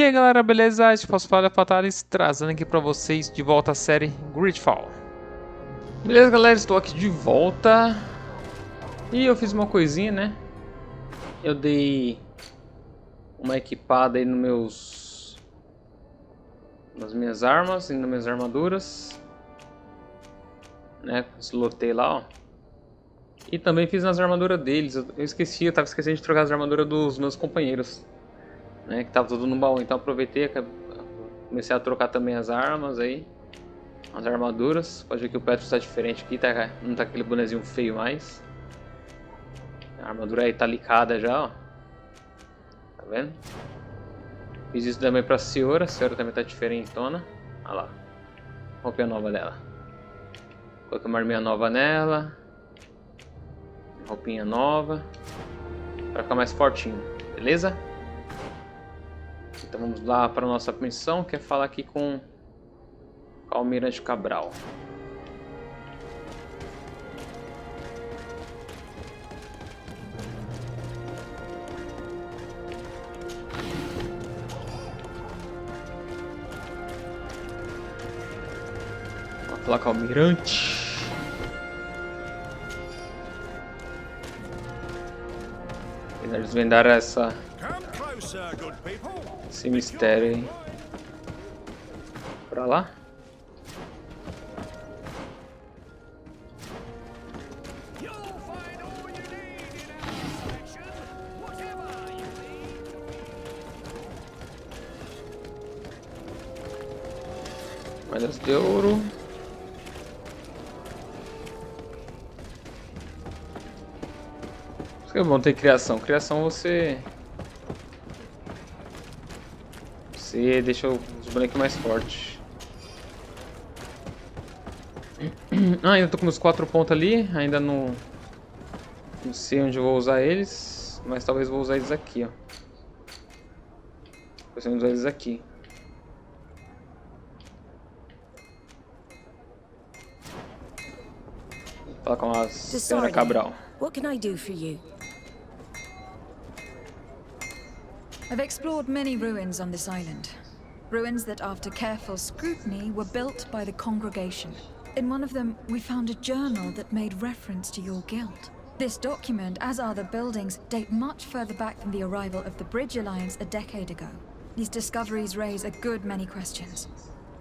E aí galera, beleza? Este é o J.Fatalis trazendo aqui pra vocês de volta a série GreedFall. Beleza galera, estou aqui de volta. E eu fiz uma coisinha, né? Eu dei uma equipada aí nas minhas armas e nas minhas armaduras, né? Slotei lá, ó. E também fiz nas armaduras deles. Eu tava esquecendo de trocar as armaduras dos meus companheiros, né? Que tava tudo no baú, então aproveitei, comecei a trocar também as armas aí, as armaduras. Pode ver que o Petro está diferente aqui, tá? Não tá aquele bonezinho feio mais. A armadura aí tá licada já, ó. Tá vendo? Fiz isso também pra Senhora. A Senhora também tá diferentona. Olha lá. Roupinha nova dela. Coloquei uma arminha nova nela. Roupinha nova. Pra ficar mais fortinho. Beleza? Então vamos lá para nossa missão, que é falar aqui com o Almirante Cabral. Vamos falar com o Almirante. Tentar desvendar esse mistério aí. Pra lá. Moedas de ouro. Isso que é bom ter criação. Criação você deixa os bonecos mais fortes. Ainda tô com meus 4 pontos ali. Ainda não sei onde eu vou usar eles. Mas talvez vou usar eles aqui, ó. Vou usar eles aqui. Vou falar com a senhora Cabral. What can I do for you? I've explored many ruins on this island. Ruins that, after careful scrutiny, were built by the congregation. In one of them, we found a journal that made reference to your guild. This document, as are the buildings, date much further back than the arrival of the Bridge Alliance a decade ago. These discoveries raise a good many questions.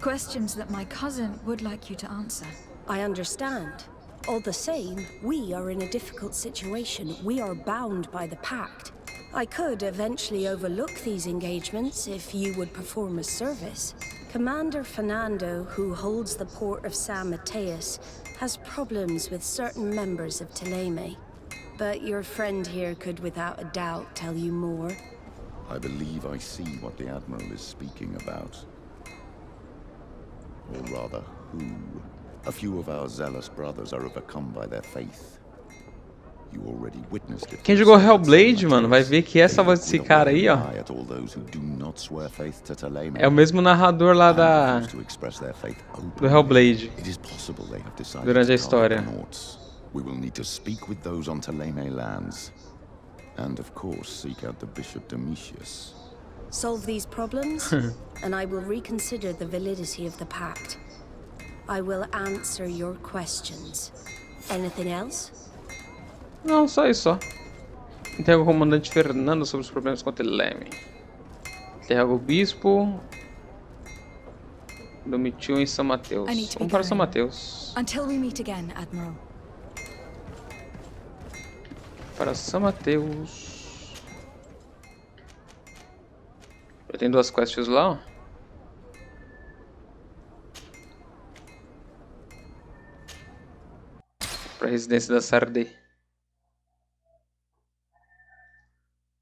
Questions that my cousin would like you to answer. I understand. All the same, we are in a difficult situation. We are bound by the pact. I could eventually overlook these engagements if you would perform a service. Commander Fernando, who holds the port of San Matheus, has problems with certain members of Teleme. But your friend here could without a doubt tell you more. I believe I see what the Admiral is speaking about. Or rather, who. A few of our zealous brothers are overcome by their faith. You already witnessed it. Quem jogou Hellblade, mano, vai ver que essa voz desse cara aí, ó, é o mesmo narrador lá do Hellblade durante a história. We will need to speak with those on Teleme lands, and of course seek out the Bishop Domitius. Solve these problems, and I will reconsider the validity of the pact. I will answer your questions. Anything else? Não, só isso, só. Interroga o comandante Fernando sobre os problemas com Teleme. Interroga o bispo. Domitiu em San Matheus. Vamos para San Matheus. Until we meet again, Admiral. Para San Matheus. Já tem 2 quests lá, ó. Para a residência da Sardet.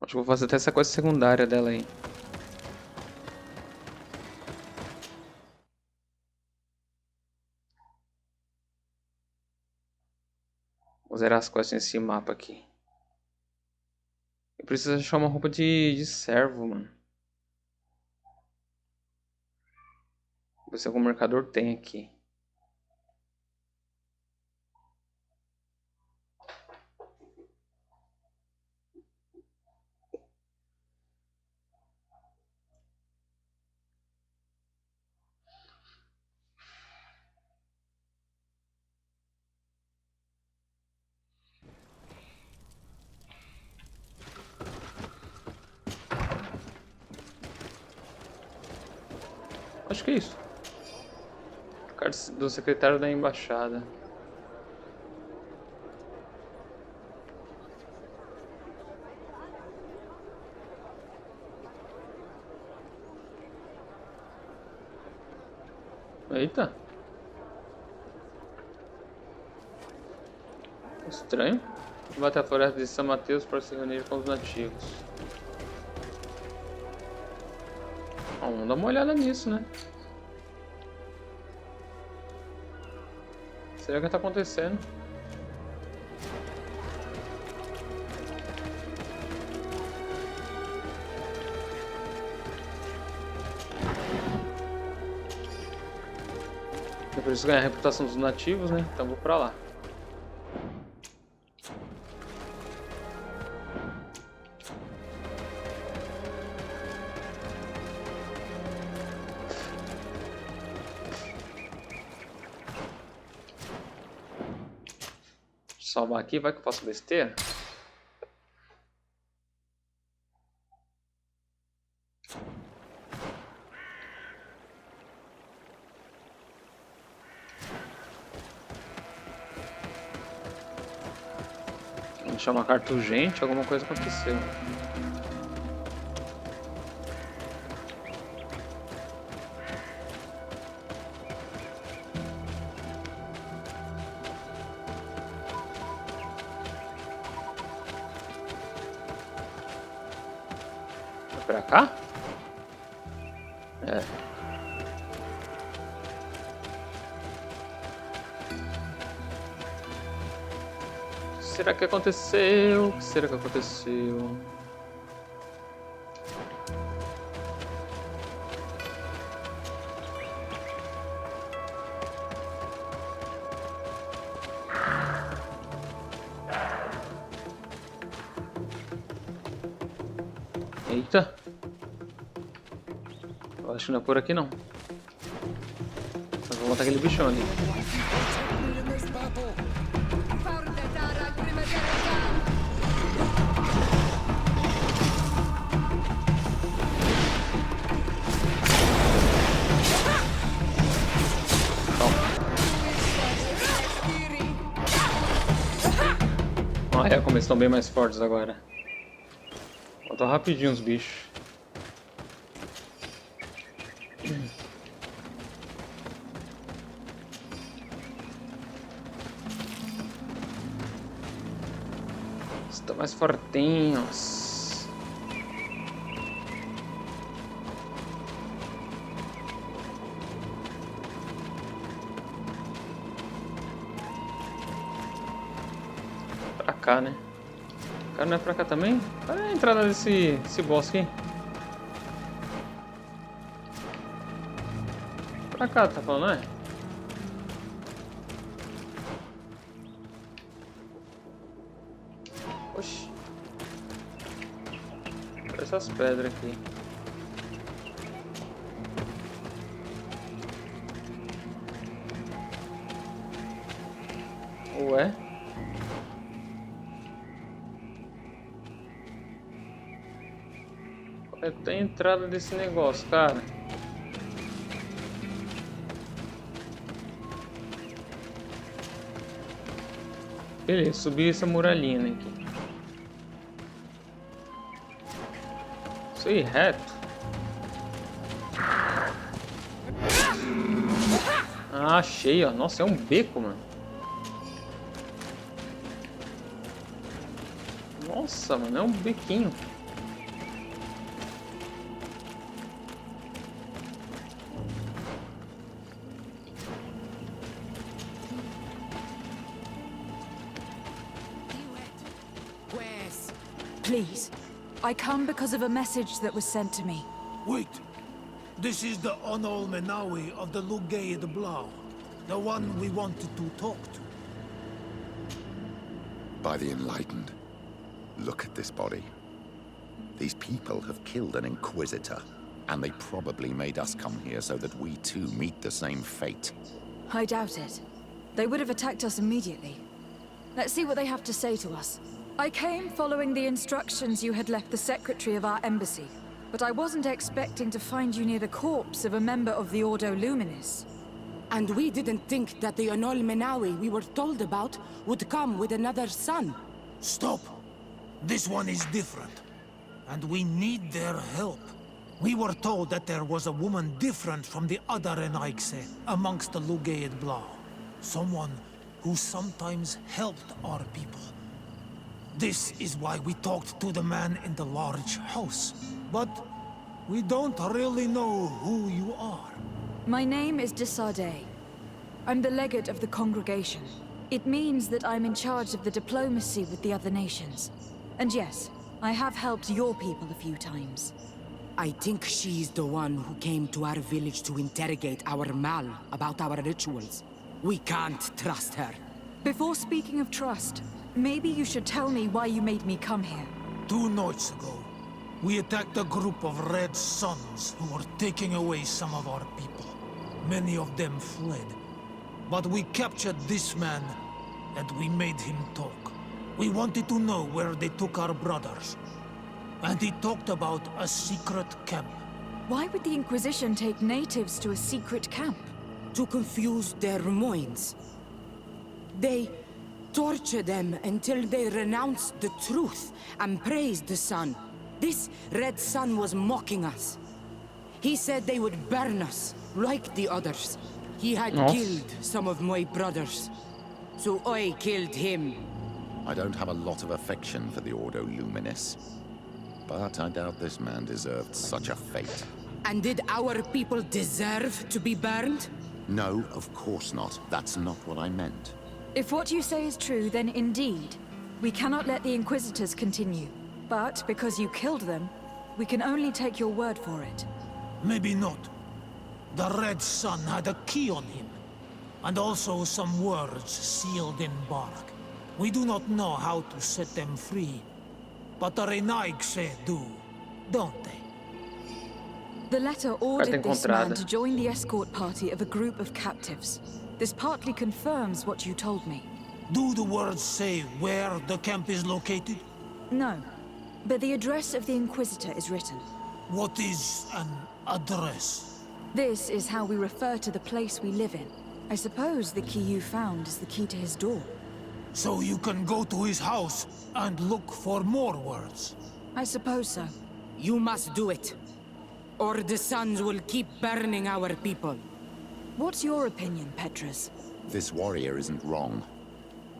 Acho que vou fazer até essa quest secundária dela aí. Vou zerar as quests nesse mapa aqui. Eu preciso achar uma roupa de servo, mano. Vou ver se algum mercador tem aqui. Acho que é isso. Carta do secretário da embaixada. Eita. Estranho. Vai até a floresta de San Matheus para se reunir com os nativos. Vamos dar uma olhada nisso, né? Será que está acontecendo? É preciso ganhar a reputação dos nativos, né? Então vou pra lá. Salvar aqui, vai que eu faço besteira. Vou deixar uma carta urgente, alguma coisa aconteceu. Pra cá? É. O que será que aconteceu? O que será que aconteceu? Eita. Eu acho que não é por aqui não. Mas vou matar aquele bichão ali. Ah, é, como eles estão bem mais fortes agora. Faltam rapidinho os bichos. Estão mais fortinhos. Pra cá, né? O cara não é pra cá também? Olha a entrada desse boss aqui. Pra cá, tá falando, não é? Oxi. Olha essas pedras aqui. Ué? Qual é a entrada desse negócio, cara? Beleza, subir essa muralhinha aqui. Isso aí, reto. Ah, achei, ó. Nossa, é um beco, mano. Nossa, mano, é um bequinho. Please, I come because of a message that was sent to me. Wait! This is the Ordo Luminis of the Lugay de Blau. The one we wanted to talk to. By the enlightened, look at this body. These people have killed an inquisitor, and they probably made us come here so that we too meet the same fate. I doubt it. They would have attacked us immediately. Let's see what they have to say to us. I came following the instructions you had left the secretary of our embassy. but I wasn't expecting to find you near the corpse of a member of the Ordo Luminis. And we didn't think that the Ordo Luminis we were told about would come with another son. Stop! This one is different, and we need their help. We were told that there was a woman different from the other Renaigse amongst the Lugaid Blau. Someone who sometimes helped our people. This is why we talked to the man in the large house. But we don't really know who you are. My name is de Sardet. I'm the legate of the congregation. It means that I'm in charge of the diplomacy with the other nations. And yes, I have helped your people a few times. I think she's the one who came to our village to interrogate our Mal about our rituals. We can't trust her. Before speaking of trust, maybe you should tell me why you made me come here. 2 nights ago, we attacked a group of Red Suns who were taking away some of our people. Many of them fled. But we captured this man, and we made him talk. We wanted to know where they took our brothers. And he talked about a secret camp. Why would the Inquisition take natives to a secret camp? To confuse their minds. They torture them until they renounce the truth and praise the sun. This Red Sun was mocking us. He said they would burn us, like the others. He had killed some of my brothers, so I killed him. I don't have a lot of affection for the Ordo Luminis, but I doubt this man deserved such a fate. And did our people deserve to be burned? No, of course not. That's not what I meant. If what you say is true, then indeed, we cannot let the Inquisitors continue. But because you killed them, we can only take your word for it. Maybe not. The Red Sun had a key on him, and also some words sealed in bark. We do not know how to set them free, but the Renaigse do, don't they? The letter ordered this man to join the escort party of a group of captives. This partly confirms what you told me. Do the words say where the camp is located? No, but the address of the Inquisitor is written. What is an address? This is how we refer to the place we live in. I suppose the key you found is the key to his door. So you can go to his house and look for more words? I suppose so. You must do it, or the suns will keep burning our people. What's your opinion, Petrus? This warrior isn't wrong,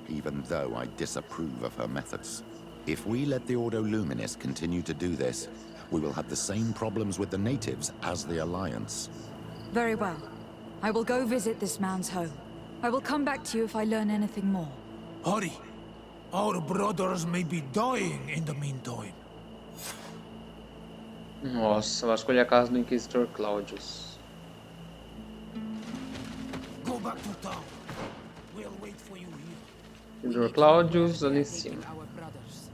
even though I disapprove of her methods. If we let the Ordo Luminis continue to do this, we will have the same problems with the natives as the Alliance. Very well. I will go visit this man's home. I will come back to you if I learn anything more. Hurry! Our brothers may be dying in the meantime. Nossa, vasculhe a casa do Inquisitor Claudius. Go back to town. We'll wait for you here. Inquisitor Claudius ali em cima. Our brothers.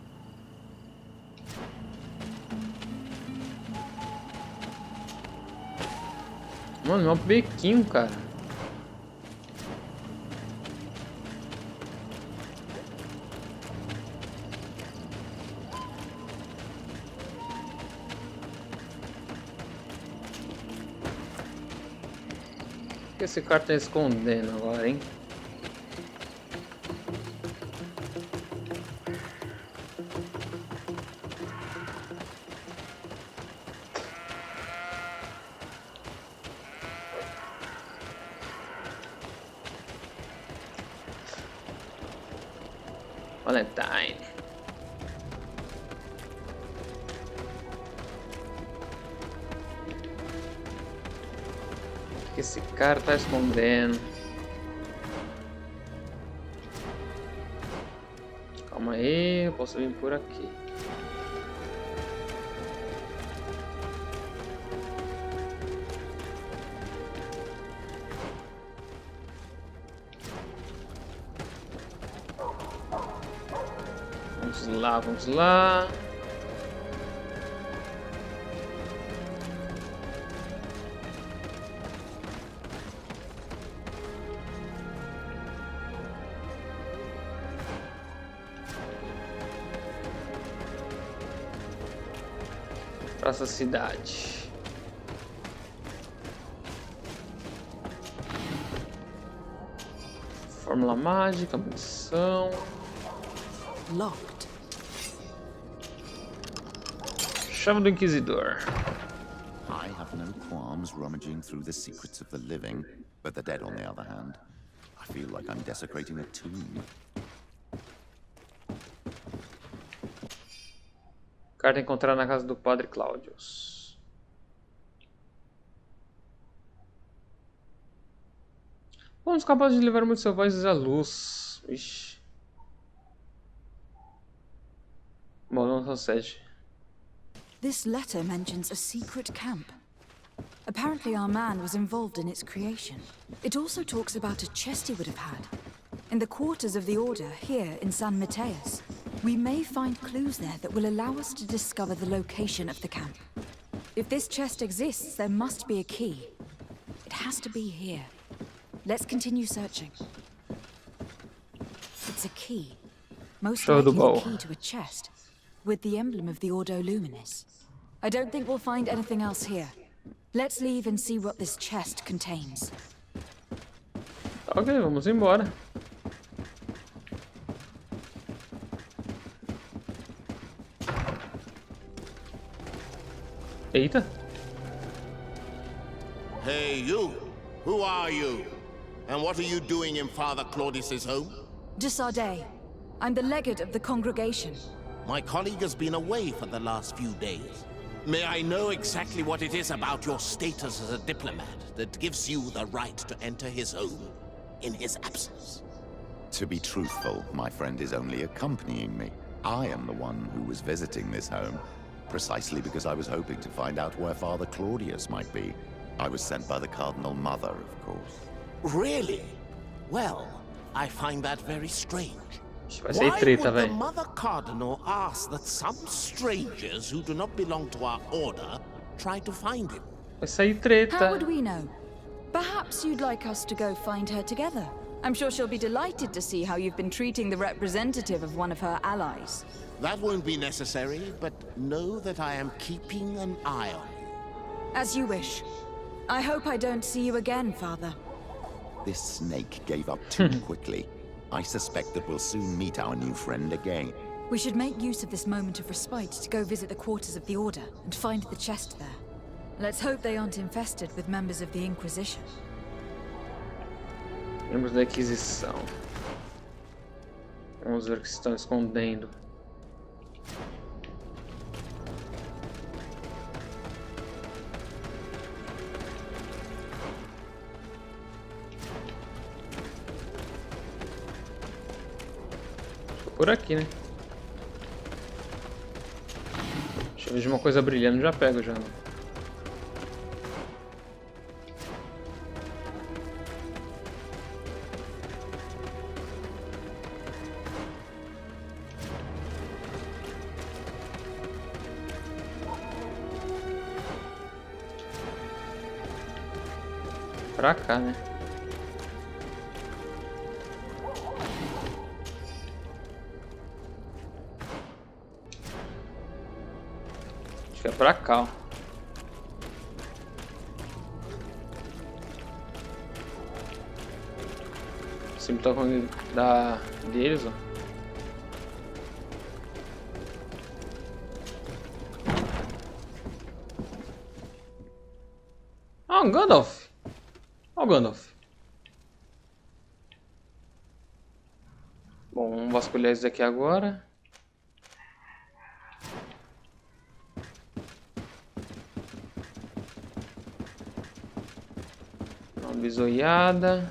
Mano, é um bequinho, cara. O que esse cara tá escondendo agora, hein? Valentine. O que esse cara tá escondendo? Calma aí, eu posso vir por aqui. Vamos lá, vamos lá. Pra essa cidade. Fórmula mágica, munição. Locked. Chave do Inquisidor. I have no qualms rummaging through the secrets of the living, but the dead, on the other hand, I feel like I'm desecrating a tomb. Carta encontrada na casa do Padre Claudius. Fomos capazes de levar muitos selvagens à luz. Ixi. Bom, não sucede. This letter mentions a secret camp. Apparently our man was involved in its creation. It also talks about a chest he would have had. In the quarters of the Order, here in San Matheus. We may find clues there that will allow us to discover the location of the camp. If this chest exists, there must be a key. It has to be here. Let's continue searching. It's a key. Most likely the key to a chest, with the emblem of the Ordo Luminis. I don't think we'll find anything else here. Let's leave and see what this chest contains. Ok, vamos embora. Eita. Hey, you! Who are you? And what are you doing in Father Claudius's home? De Sardet. I'm the legate of the congregation. My colleague has been away for the last few days. May I know exactly what it is about your status as a diplomat that gives you the right to enter his home in his absence? To be truthful, my friend is only accompanying me. I am the one who was visiting this home, precisely because I was hoping to find out where Father Claudius might be. I was sent by the Cardinal Mother, of course. Really? Well, I find that very strange. Vai ser treta, Why would the velho. Mother Cardinal ask that some strangers who do not belong to our order try to find him? Vai sair How would treta. we know? Perhaps you'd like us to go find her together. I'm sure she'll be delighted to see how you've been treating the representative of one of her allies. That won't be necessary, but know that I am keeping an eye on you. As you wish. I hope I don't see you again, Father. This snake gave up too quickly. I suspect that we'll soon meet our new friend again. We should make use of this moment of respite to go visit the quarters of the Order and find the chest there. Let's hope they aren't infested with members of the Inquisition. Membros da Inquisição. Vamos ver o que estão escondendo. Por aqui, né? Deixa eu ver de uma coisa brilhando, já pego já. Pra cá, né? Acho que é pra cá, ó. Sempre tá com da deles, ó. Ah, um Gandalf. Ó o Gandalf. Bom, vamos vasculhar isso daqui agora. Uma bisoiada.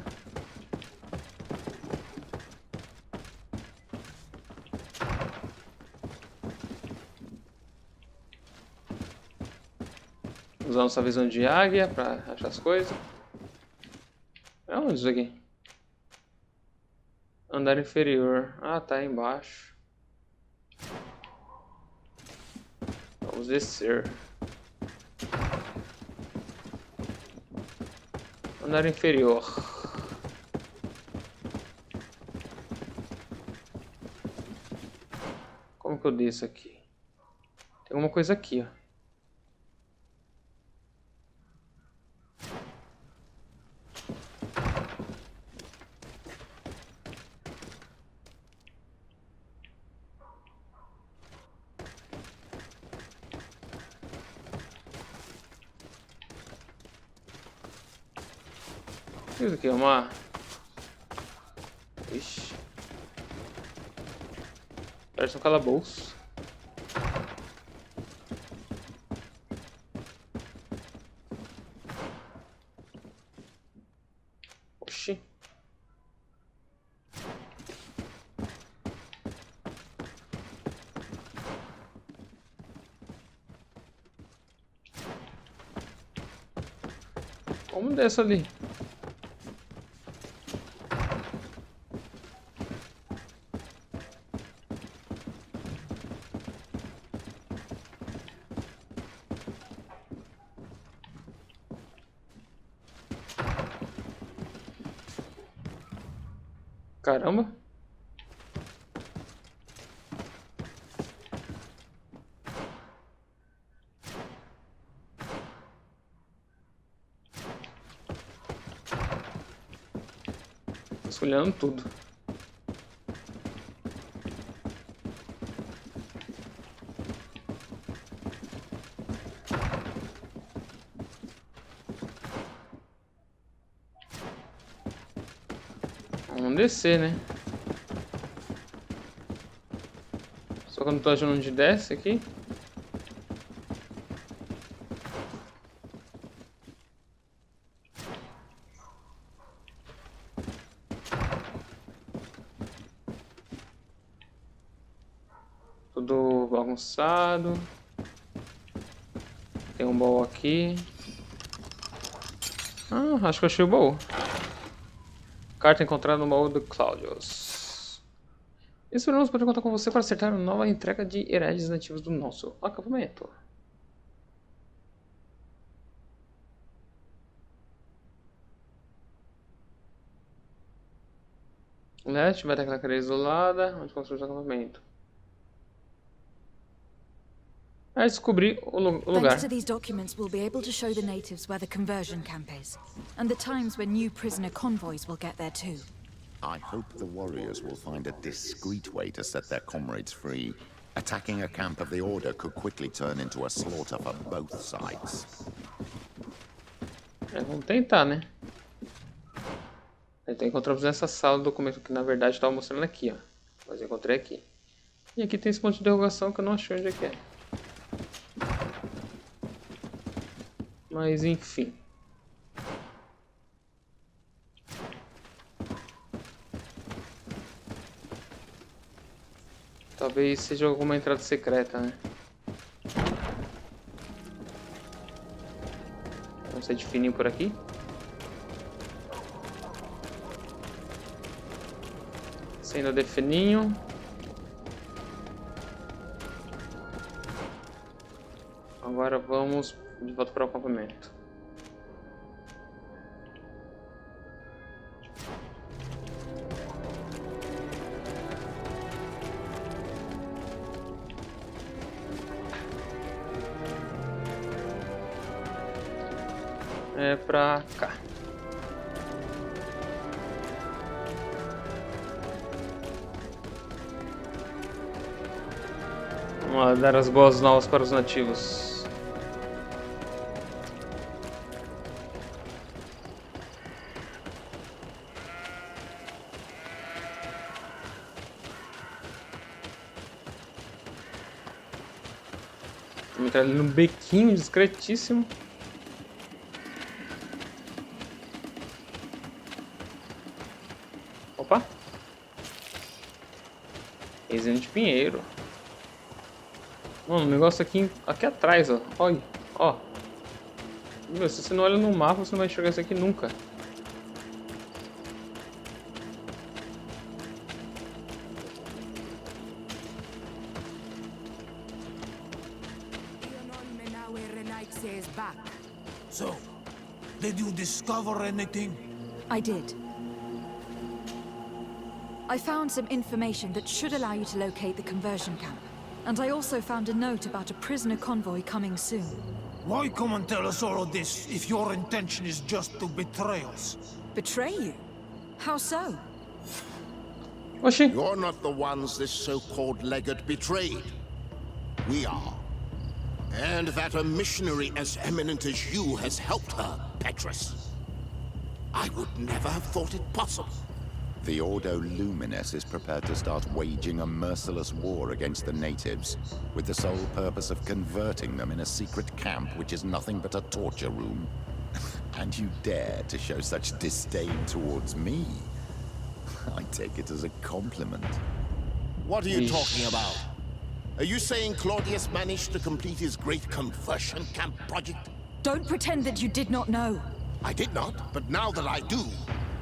Usar nossa visão de águia para achar as coisas. É onde isso aqui? Andar inferior. Ah, tá aí embaixo. Vamos descer. Andar inferior. Como que eu desço aqui? Tem alguma coisa aqui, ó. Isso aqui é uma... Ixi. Parece um calabouço. Oxi. Como desce ali? Caramba. Olhando tudo. Vamos descer, né? Só que eu não tô achando onde desce aqui. Tudo bagunçado. Tem um baú aqui. Ah, acho que eu achei o baú. Carta encontrada no baú do Claudius. Esperamos poder contar com você para acertar a nova entrega de heredes nativos do nosso acampamento. Leste vai ter aquela cadeia isolada, onde construímos o acampamento. Descobrir o lugar. Thanks to these documents, we'll be able to show the natives where the conversion camp is, and the times when new prisoner convoys will get there too. I hope the warriors will find a discreet way to set their comrades free. Attacking a camp of the Order could quickly turn into a slaughter for both sides. Vamos tentar, né? Então encontramos nessa sala o documento que na verdade estava mostrando aqui, ó. Mas eu encontrei aqui. E aqui tem esse ponto de interrogação que eu não achei onde é que é. Mas enfim. Talvez seja alguma entrada secreta, né? Vamos sair de fininho por aqui. Saindo de fininho. Agora vamos de volta para o acampamento. É pra cá. Vamos lá, dar as boas novas para os nativos. Vamos entrar ali no bequinho discretíssimo. Opa! Resina de pinheiro. Mano, o negócio aqui atrás, ó. Olha, ó. Meu, se você não olha no mapa, você não vai enxergar isso aqui nunca. So, did you discover anything? I did. I found some information that should allow you to locate the conversion camp. And I also found a note about a prisoner convoy coming soon. Why come and tell us all of this if your intention is just to betray us? Betray you? How so? Oxi. You're not the ones this so-called legate betrayed. We are. And that a missionary as eminent as you has helped her, Petrus. I would never have thought it possible. The Ordo Luminis is prepared to start waging a merciless war against the natives, with the sole purpose of converting them in a secret camp which is nothing but a torture room. And you dare to show such disdain towards me? I take it as a compliment. What are you talking about? Are you saying Claudius managed to complete his great conversion camp project? Don't pretend that you did not know. I did not, but now that I do,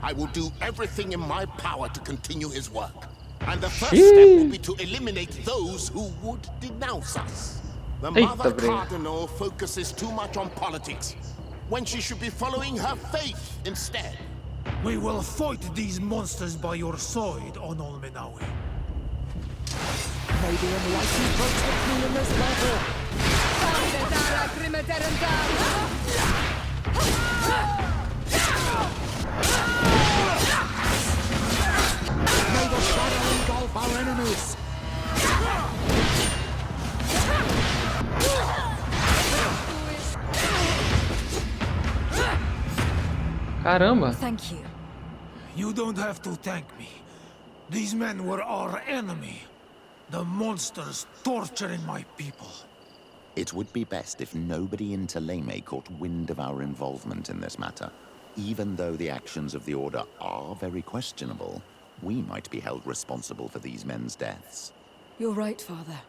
I will do everything in my power to continue his work. And the first step will be to eliminate those who would denounce us. The Mother Cardinal focuses too much on politics, when she should be following her faith instead. We will fight these monsters by your side, on Olmenawi. Maybe enlightened protect me in this battle. May the shadow engulf our enemies. Caramba! Thank you. You don't have to thank me. These men were our enemy. The monsters torturing my people. It would be best if nobody in Teleme caught wind of our involvement in this matter. Even though the actions of the Order are very questionable, we might be held responsible for these men's deaths. You're right, Father.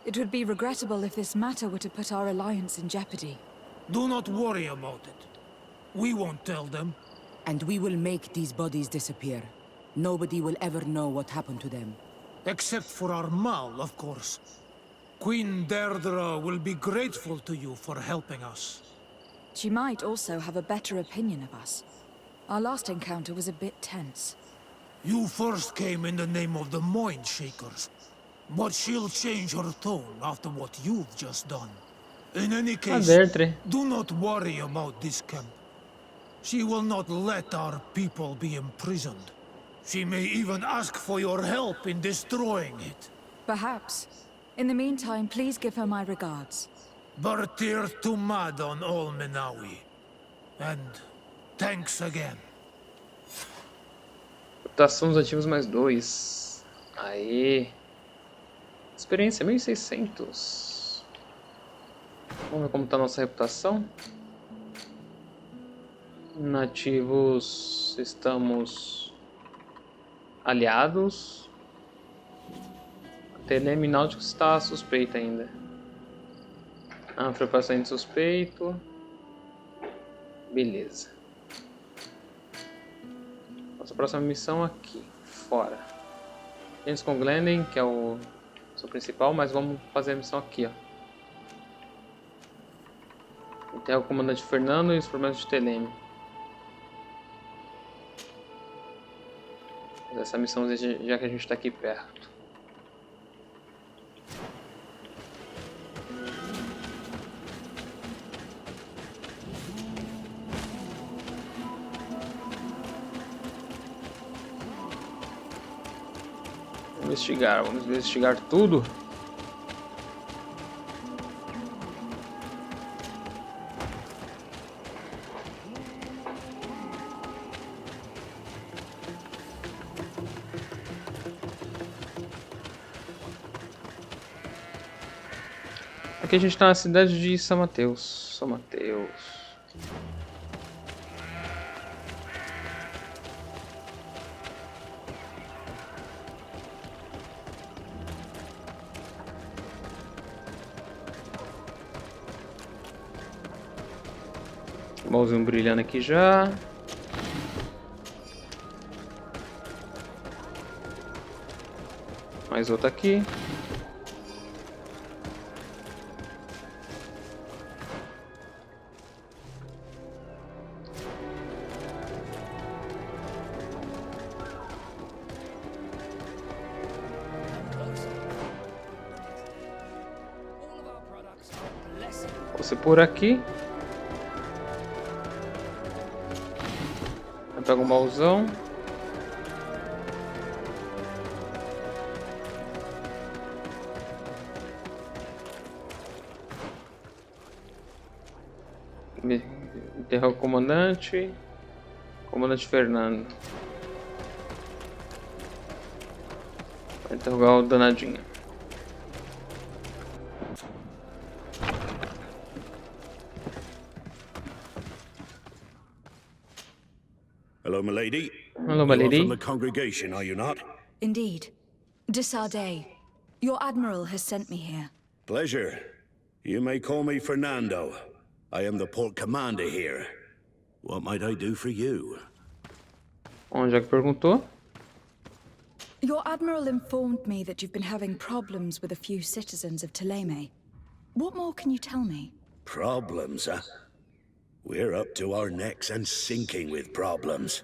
It would be regrettable if this matter were to put our alliance in jeopardy. Do not worry about it. We won't tell them. And we will make these bodies disappear. Nobody will ever know what happened to them. Except for our Mal, of course. Queen Deirdre will be grateful to you for helping us. She might also have a better opinion of us. Our last encounter was a bit tense. You first came in the name of the Mind Shakers. But she'll change her tone after what you've just done. In any case, do not worry about this camp. She will not let our people be imprisoned. She may even ask for your help in destroying it. Perhaps. In the meantime, please give her my regards. Bartir Tumad on Olmenawi. And thanks again. Reputação dos ativos mais 2. Aê. Experiência 1600. Vamos ver como está a nossa reputação. Nativos, estamos aliados. Teleme Náutico está suspeito ainda. Preparação de suspeito. Beleza. Nossa próxima missão aqui, fora. Temos com Glenden, que é o seu principal, mas vamos fazer a missão aqui, ó. Enterra o comandante Fernando e os problemas de Teleme. Essa missão já que a gente está aqui perto. Vamos investigar tudo. Aqui a gente está na cidade de San Matheus. San Matheus. Baúzinho brilhando aqui já. Mais outro aqui. Você por aqui. Pega um baúzão. Enterrar o comandante. Comandante Fernando. Vai interrogar o danadinho. Hello, milady. Hello, You are milady. from the congregation, are you not? Indeed. De Sardet. Your admiral has sent me here. Pleasure. You may call me Fernando. I am the port commander here. What might I do for you? Onde é que perguntou? Your admiral informed me that you've been having problems with a few citizens of Ptolemy. What more can you tell me? Problems, huh? We're up to our necks and sinking with problems.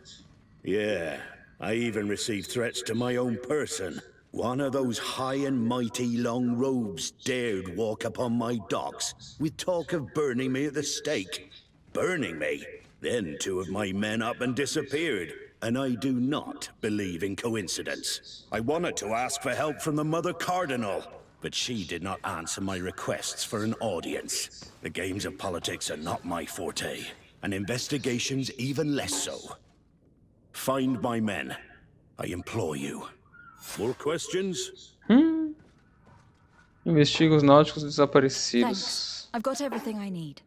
Yeah, I even received threats to my own person. One of those high and mighty long robes dared walk upon my docks with talk of burning me at the stake. Burning me? Then two of my men up and disappeared. And I do not believe in coincidence. I wanted to ask for help from the Mother Cardinal, but she did not answer my requests for an audience. The games of politics are not my forte, and investigations even less so. Find my men, I implore you. More questions? Investiga os náuticos desaparecidos. Thanks. I've got everything I need.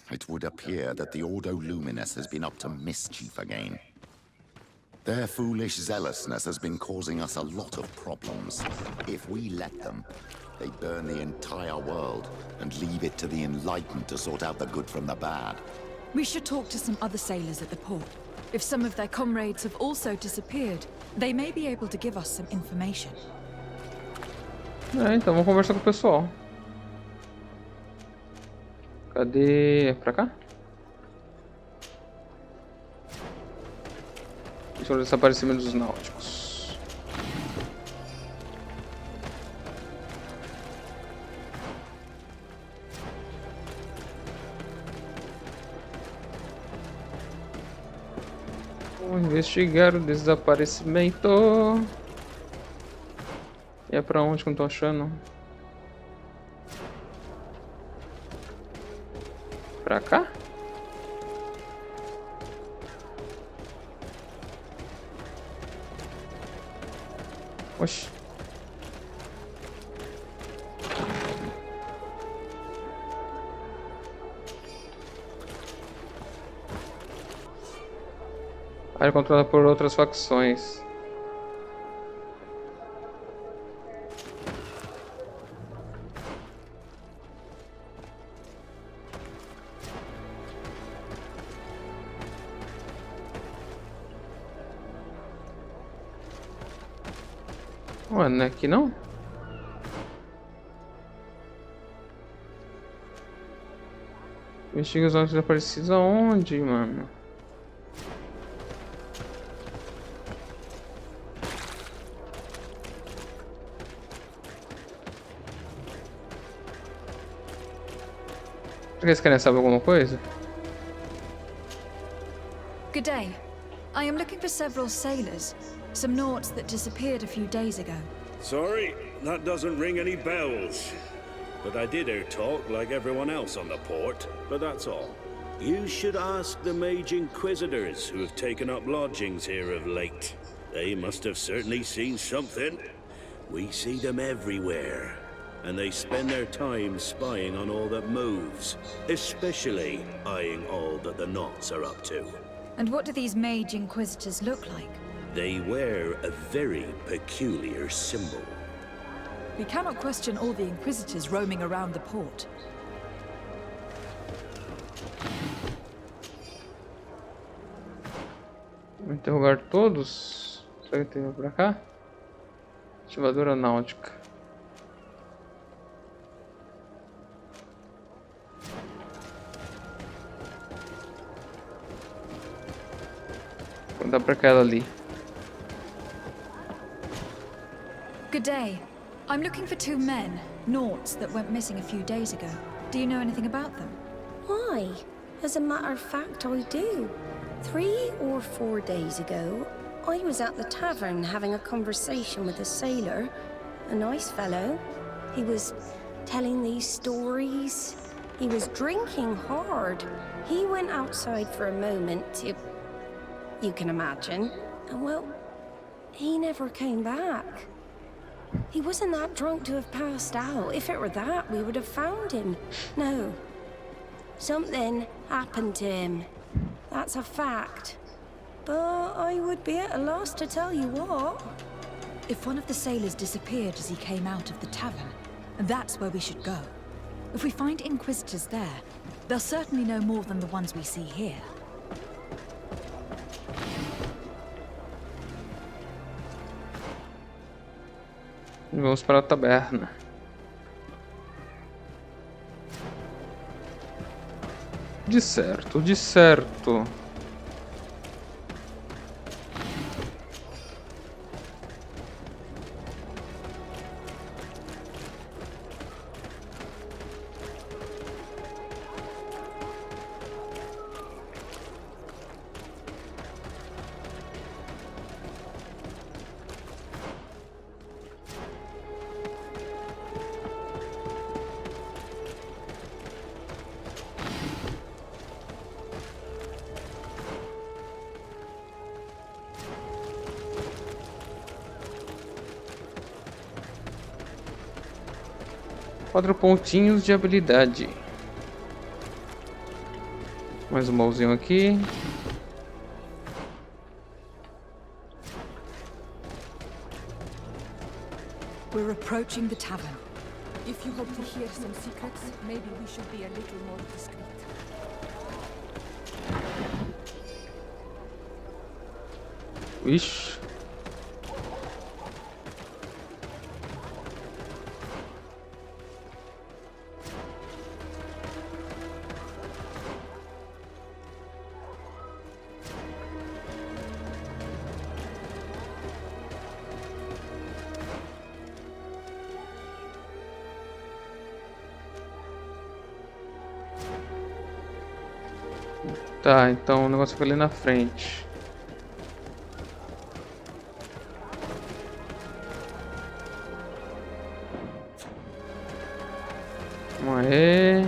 It would appear that the Ordo Luminis has been up to mischief again. Their foolish zealousness has been causing us a lot of problems. If we let them, they burn the entire world and leave it to the enlightened to sort out the good from the bad. We should talk to some other sailors at the port. If some of their comrades have also disappeared, they may be able to give us some information. Então vamos conversar com o pessoal. Cadê? É pra cá? Sobre o desaparecimento dos náuticos. Vou investigar o desaparecimento. E é pra onde que eu não tô achando? Pra cá? Oxi. Área controlada por outras facções. Ué, não é aqui não? Investiga os olhos desaparecidos aonde, mano? Será que eles querem saber alguma coisa? Good day. I am looking for several sailors. Some naughts that disappeared a few days ago. Sorry, that doesn't ring any bells. But I did hear talk like everyone else on the port, but that's all. You should ask the mage inquisitors who have taken up lodgings here of late. They must have certainly seen something. We see them everywhere, and they spend their time spying on all that moves, especially eyeing all that the Knots are up to. And what do these mage inquisitors look like? They wear a very peculiar symbol. We cannot question all the inquisitors roaming around the port. Vou interrogar todos. Será que tem pra cá? Ativadora náutica. Vou dar pra aquela ali. Good day. I'm looking for two men, naughts that went missing a few days ago. Do you know anything about them? Why? As a matter of fact, I do. 3 or 4 days ago, I was at the tavern having a conversation with a sailor. A nice fellow. He was telling these stories. He was drinking hard. He went outside for a moment to... You can imagine. And well, he never came back. He wasn't that drunk to have passed out. If it were that, we would have found him. No. Something happened to him. That's a fact. But I would be at a loss to tell you what. If one of the sailors disappeared as he came out of the tavern, that's where we should go. If we find inquisitors there, they'll certainly know more than the ones we see here. Vamos para a taberna. De certo, de certo. Quatro pontinhos de habilidade. Mais um baúzinho aqui. We're approaching the tavern. If you hope to hear some secrets, maybe we should be a little more discreet. Ixi. Tá, então o negócio fica ali na frente. Vamos aí.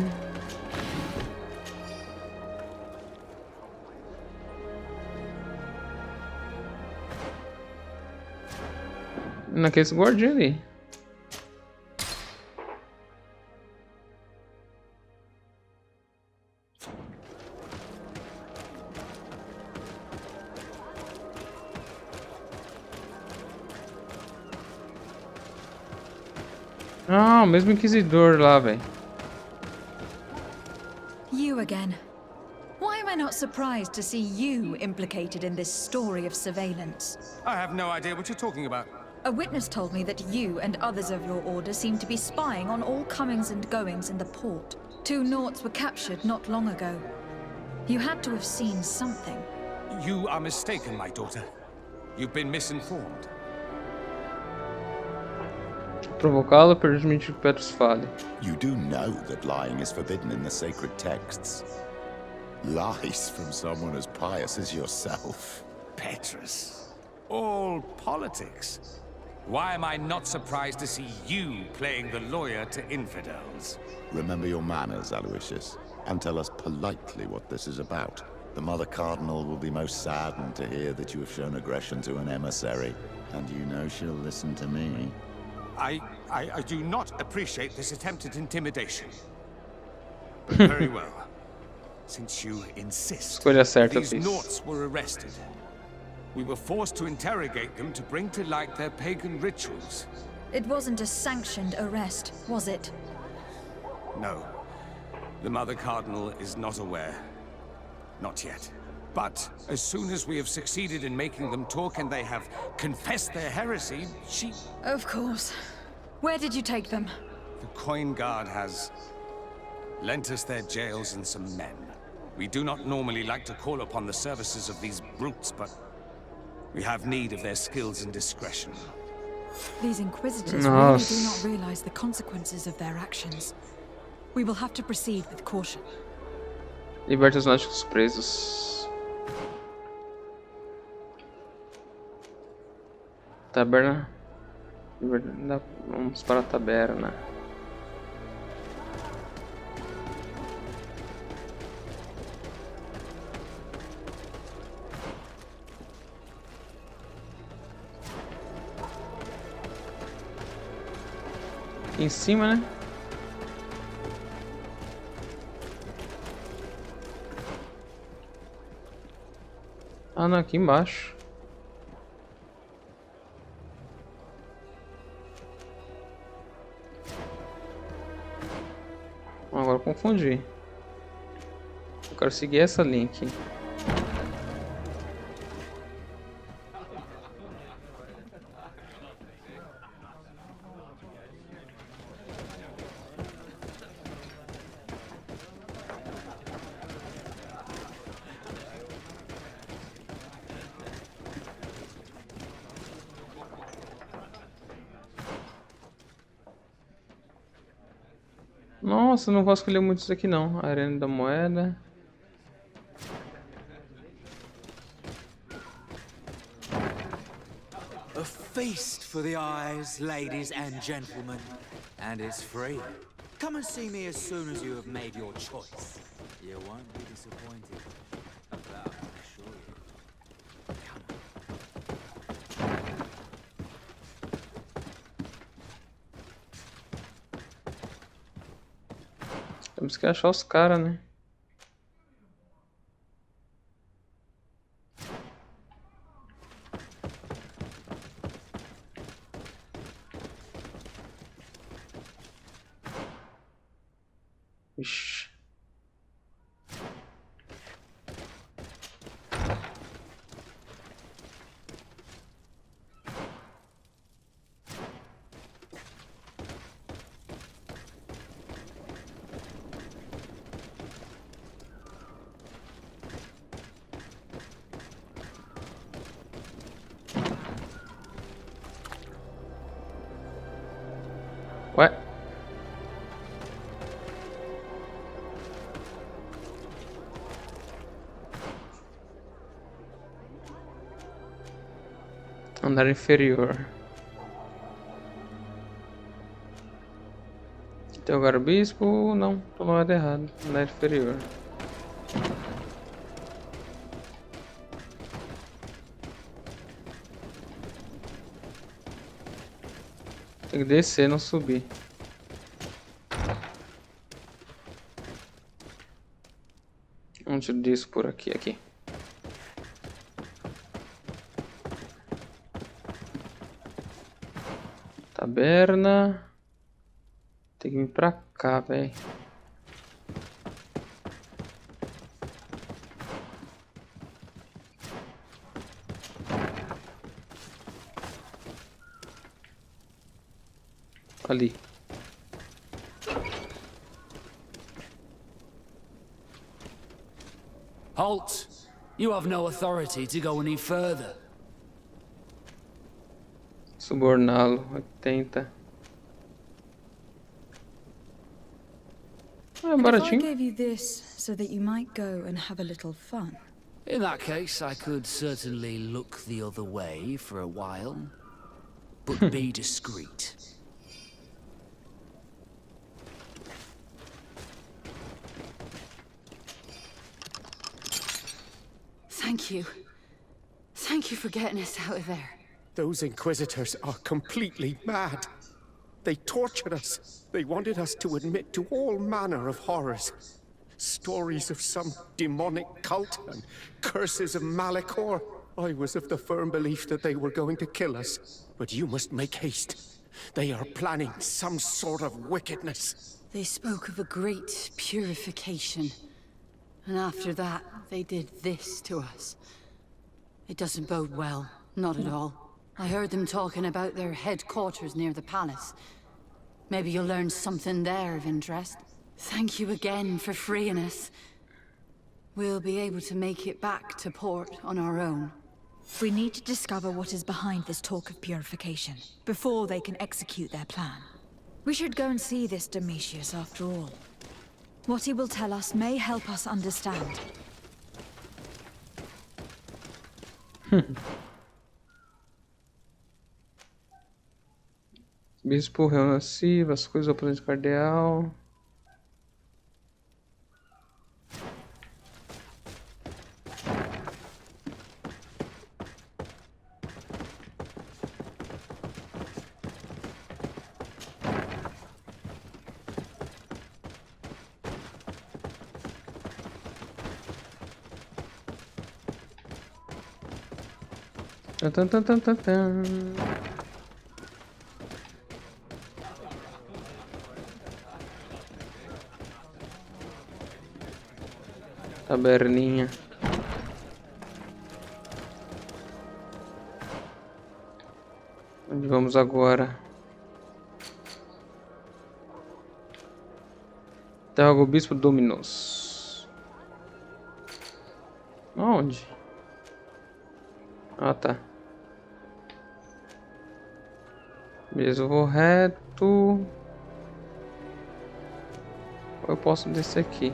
Naqueles guardinhos ali. Ah, o mesmo inquisidor lá, velho. You again. Why am I not surprised to see you implicated in this story of surveillance? I have no idea what you're talking about. A witness told me that you and others of your order seem to be spying on all comings and goings in the port. 2 Naughts were captured not long ago. You had to have seen something. You are mistaken, my daughter. You've been misinformed. Provocá-lo para permitir que Petrus fale. You do know that lying is forbidden in the sacred texts. Lies from someone as pious as yourself. Petrus. All politics. Why am I not surprised to see you playing the lawyer to infidels? Remember your manners, Aloysius, and tell us politely what this is about. The Mother Cardinal will be most saddened to hear that you have shown aggression to an emissary, and you know she'll listen to me. I do not appreciate this attempted intimidation. But very well. Since you insist, Escolha certa, these please. Naughts were arrested. We were forced to interrogate them to bring to light their pagan rituals. It wasn't a sanctioned arrest, was it? No. The Mother Cardinal is not aware. Not yet. But as soon as we have succeeded in making them talk and they have confessed their heresy, she... Of course. Where did you take them? The Coin Guard has lent us their jails and some men. We do not normally like to call upon the services of these brutes, but we have need of their skills and discretion. These Inquisitors really do not realize the consequences of their actions. We will have to proceed with caution. Liberte os náuticos presos. Taberna. Vamos para a taberna. Aqui em cima, né? Ah, não, aqui embaixo. Agora eu confundi. Eu quero seguir essa linha aqui. Nossa, não vou escolher muito isso aqui não. Arena da moeda. A feast for the eyes, ladies and gentlemen. And it's free. Come and see me as soon as you have made your choice. You won't be disappointed. That I can assure you. Temos que achar os caras, né? Ixi. Ué? Andar inferior. Tem o garbispo? Não, tô no lado errado. Andar inferior. Tem que descer, não subir. Onde eu desço por aqui, aqui. Taberna. Tem que vir pra cá, velho. Ali. Halt! You have no authority to go any further. Suborná-lo. 80. Ah, And if I baratinho. gave you this so that you might go and have a little fun. In that case, I could certainly look the other way for a while. But be discreet. Thank you. Thank you for getting us out of there. Those Inquisitors are completely mad. They tortured us. They wanted us to admit to all manner of horrors. Stories of some demonic cult and curses of Malachor. I was of the firm belief that they were going to kill us. But you must make haste. They are planning some sort of wickedness. They spoke of a great purification. And after that, they did this to us. It doesn't bode well. Not at all. I heard them talking about their headquarters near the palace. Maybe you'll learn something there of interest. Thank you again for freeing us. We'll be able to make it back to port on our own. We need to discover what is behind this talk of purification, before they can execute their plan. We should go and see this Domitius after all. What he will tell us may help us understand. Bispo reúne-se, vasculha o Madre Cardeal. Tan, tan, tan, tan, tan. Taberninha. Onde vamos agora? Terra do Bispo Dominos. Onde? Ah, tá. Beleza, eu vou reto. Ou eu posso descer aqui.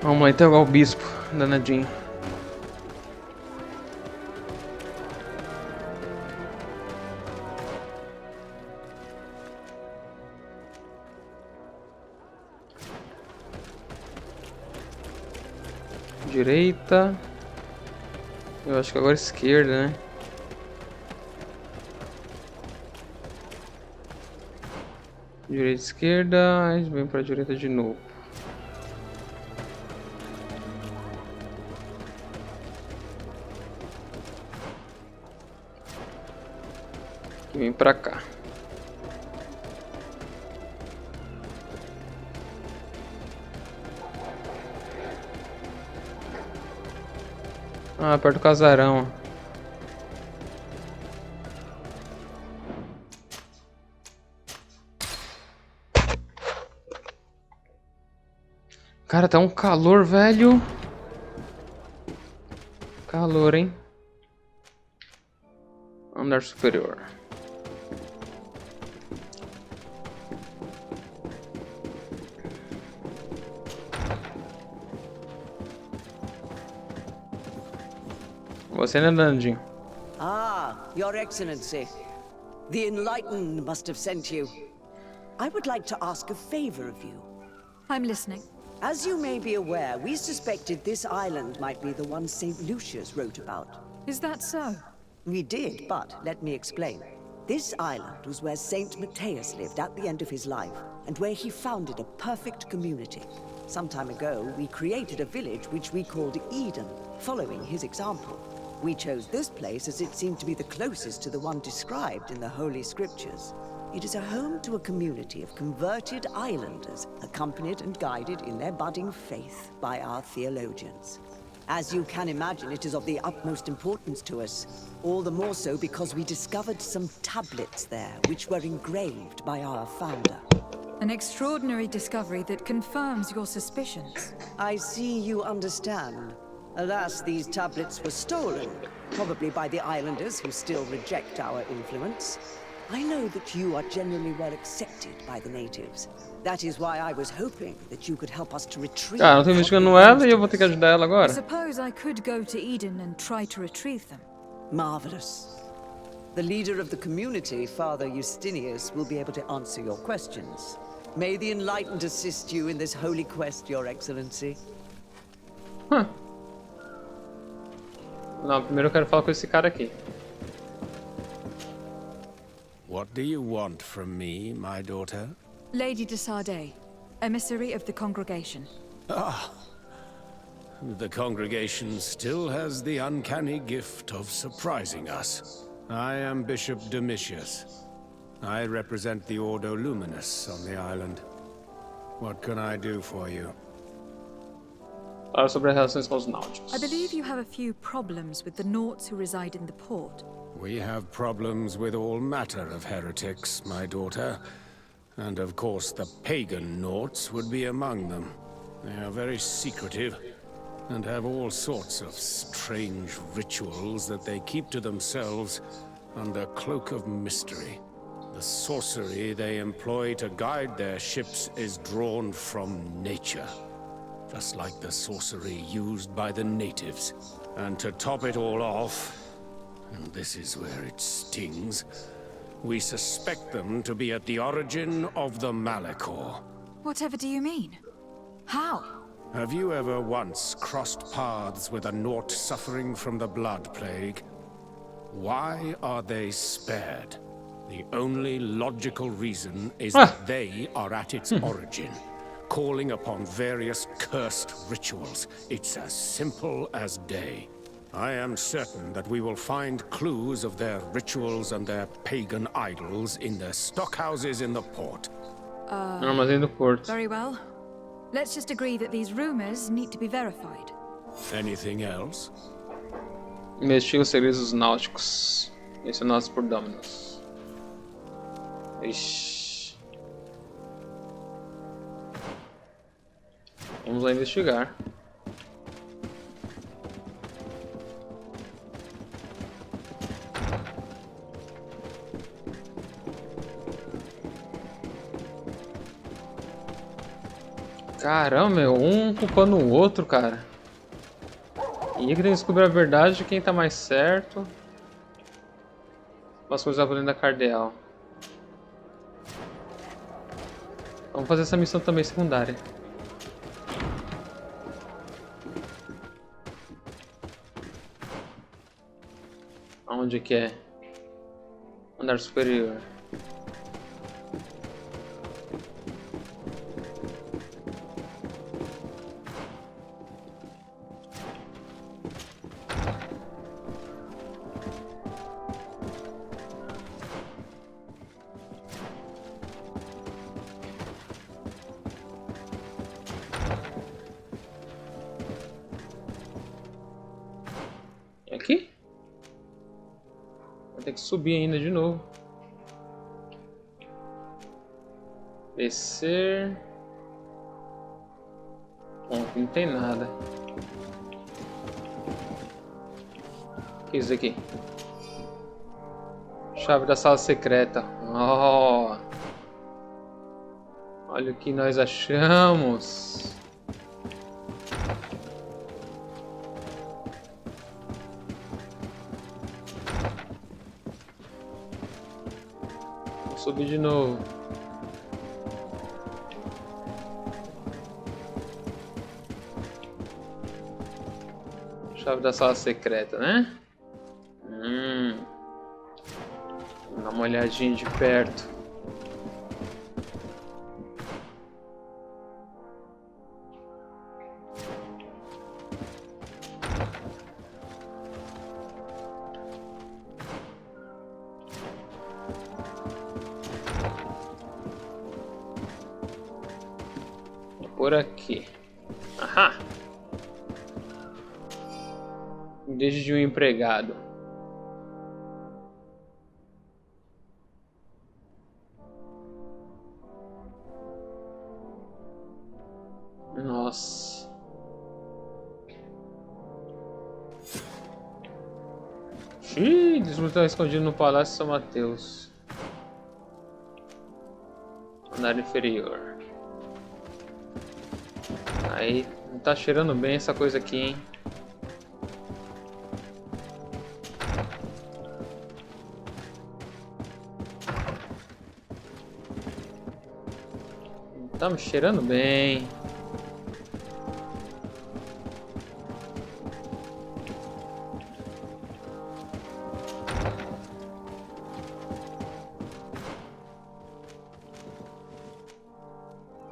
Vamos lá interrogar o bispo, danadinho. Direita. Eu acho que agora esquerda, né? Direita, esquerda, a gente vem pra direita de novo. Vem pra cá. Ah, perto do casarão. Cara, tá um calor, velho. Calor, hein? Andar superior. Você, né, Dandinho? Ah, Your Excellency. The Enlightened must have sent you. I would like to ask a favor of you. I'm listening. As you may be aware, we suspected this island might be the one St. Lucius wrote about. Is that so? We did, but let me explain. This island was where St. Matheus lived at the end of his life, and where he founded a perfect community. Some time ago, we created a village which we called Eden, following his example. We chose this place as it seemed to be the closest to the one described in the Holy Scriptures. It is a home to a community of converted islanders, accompanied and guided in their budding faith by our theologians. As you can imagine, it is of the utmost importance to us, all the more so because we discovered some tablets there which were engraved by our founder. An extraordinary discovery that confirms your suspicions. I see you understand. Alas, these tablets were stolen, probably by the islanders who still reject our influence. I know that you are generally well accepted by the natives. That is why I was hoping that you could help us to retrieve. Ah, não tô investigando ela e eu vou ter que ajudar ela agora. I suppose I could go to Eden and try to retrieve them. Marvelous. The leader of the community, Father Justinius, will be able to answer your questions. May the Enlightened assist you in this holy quest, Your Excellency. Huh. Não, primeiro eu quero falar com esse cara aqui. What do you want from me, my daughter? Lady de Sardet, emissary of the congregation. Ah, the congregation still has the uncanny gift of surprising us. I am Bishop Domitius. I represent the Ordo Luminis on the island. What can I do for you? Fala sobre as relações com os náuticos. I believe you have a few problems with the Nauts who reside in the port. We have problems with all matter of heretics, my daughter. And of course the pagan Nauts would be among them. They are very secretive, and have all sorts of strange rituals that they keep to themselves under cloak of mystery. The sorcery they employ to guide their ships is drawn from nature, just like the sorcery used by the natives. And to top it all off, and this is where it stings, we suspect them to be at the origin of the Malachor. Whatever do you mean? How? Have you ever once crossed paths with a Naut suffering from the blood plague? Why are they spared? The only logical reason is that they are at its origin, calling upon various cursed rituals. It's as simple as day. I am certain that we will find clues of their rituals and their pagan idols in the stockhouses in the port. Armazém do Porto. Very well. Let's just agree that these rumors need to be verified. Anything else? Investiga os segredos náuticos mencionados por Dominus. Ixi. Vamos lá investigar. Caramba, meu, um culpando o outro, cara. E que tem que descobrir a verdade de quem tá mais certo. As coisas da Madre Cardeal. Vamos fazer essa missão também secundária. Aonde que é? Andar superior. Aqui? Vou ter que subir ainda de novo. Descer. Bom, aqui não tem nada. O que é isso aqui? Chave da sala secreta. Oh! Olha o que nós achamos. Vou subir de novo. Chave da sala secreta, né? Vou dar uma olhadinha de perto. Por aqui. Ahá! Desde um empregado. Nossa. Xiii, desbloqueio escondido no Palácio de San Matheus. Andar inferior. Aí, não tá cheirando bem essa coisa aqui, hein? Tá me cheirando bem.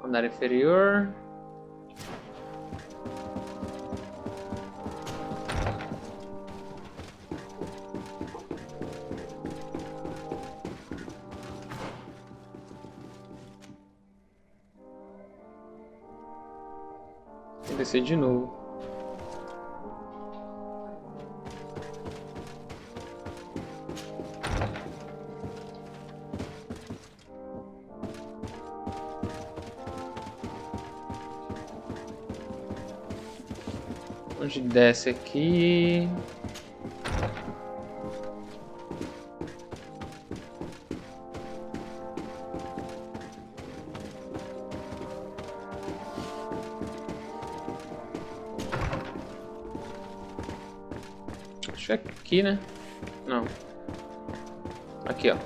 Andar inferior. Vou descer de novo. Onde desce aqui? Acho que é aqui, né? Não. Aqui, ó.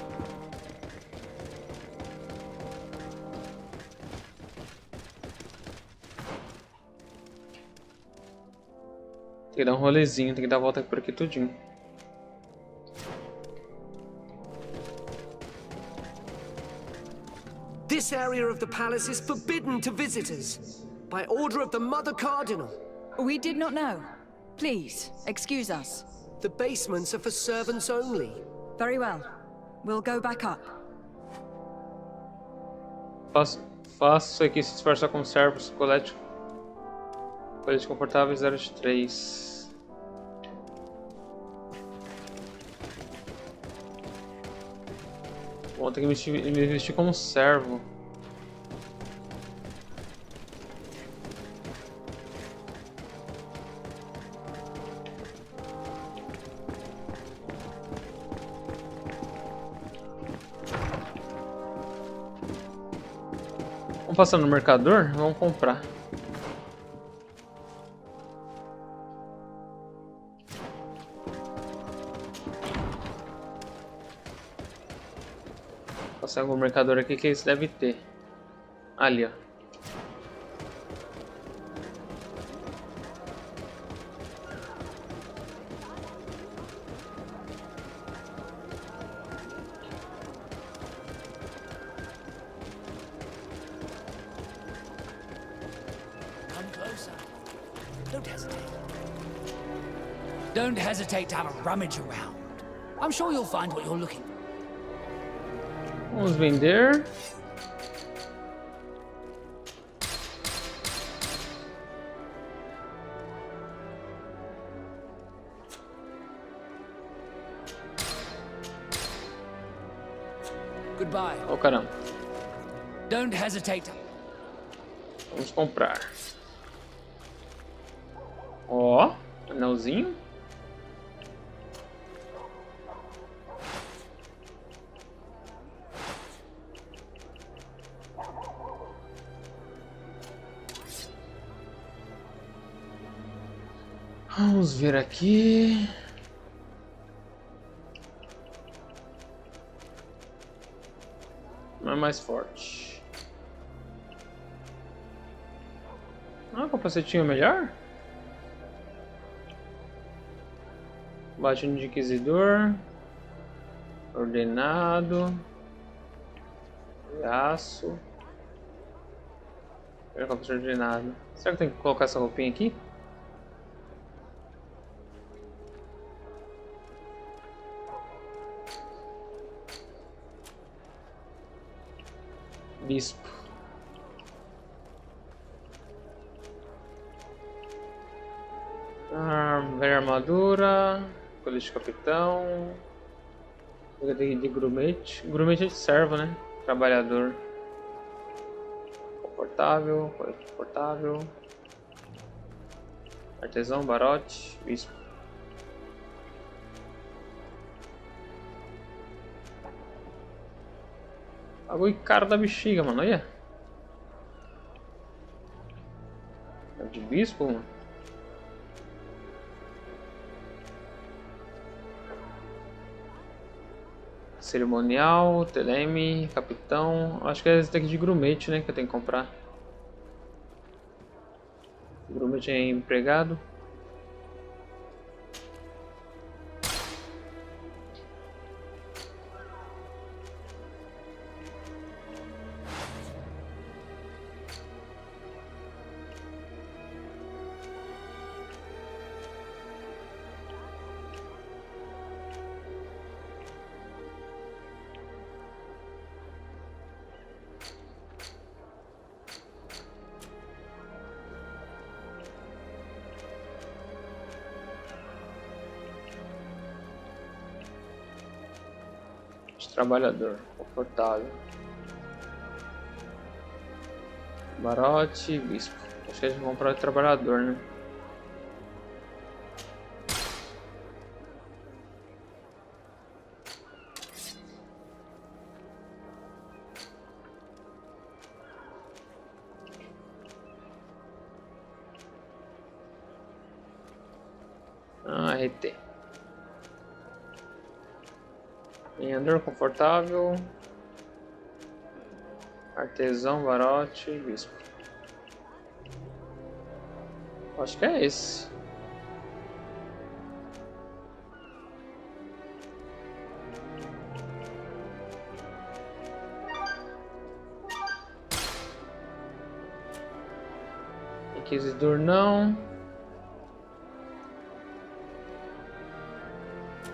Tem que dar um rolezinho, tem que dar a volta por aqui tudinho. This area of the palace is forbidden to visitors by order of the Mother Cardinal. We did not know. Please, excuse us. The basements are for servants only. Very well. We'll go back up. Faço aqui se disfarçar como servos. Colete confortável 0 de 3. Bom, tem que me vestir como servo. Vamos passar no mercador? Vamos comprar. Passar algum mercador aqui que eles devem ter. Ali, ó. Don't hesitate to have a rummage around. I'm sure you'll find what you're looking for. Vamos vender. Goodbye. Oh, caramba. Don't hesitate. Vamos comprar. Ó, anelzinho. Vamos ver aqui. Não é mais forte. Ah, capacetinho melhor? Baixo de inquisidor. Ordenado. Aço. Capacete ordenado. Será que tem que colocar essa roupinha aqui? Bispo. Velha armadura. Colete de capitão. De grumete. Grumete é de servo, né? Trabalhador. Confortável. Colete confortável. Artesão, barote. Bispo. Bagulho caro da bexiga, mano, olha. É de bispo, mano. Cerimonial, teleme, capitão. Acho que é esse daqui de grumete, né, que eu tenho que comprar. Grumete é empregado. Trabalhador, confortável. Barote, bispo. Acho que a gente vai comprar o trabalhador, né? RT. Lenhador confortável. Artesão, barote, bispo. Acho que é esse. Inquisidor não.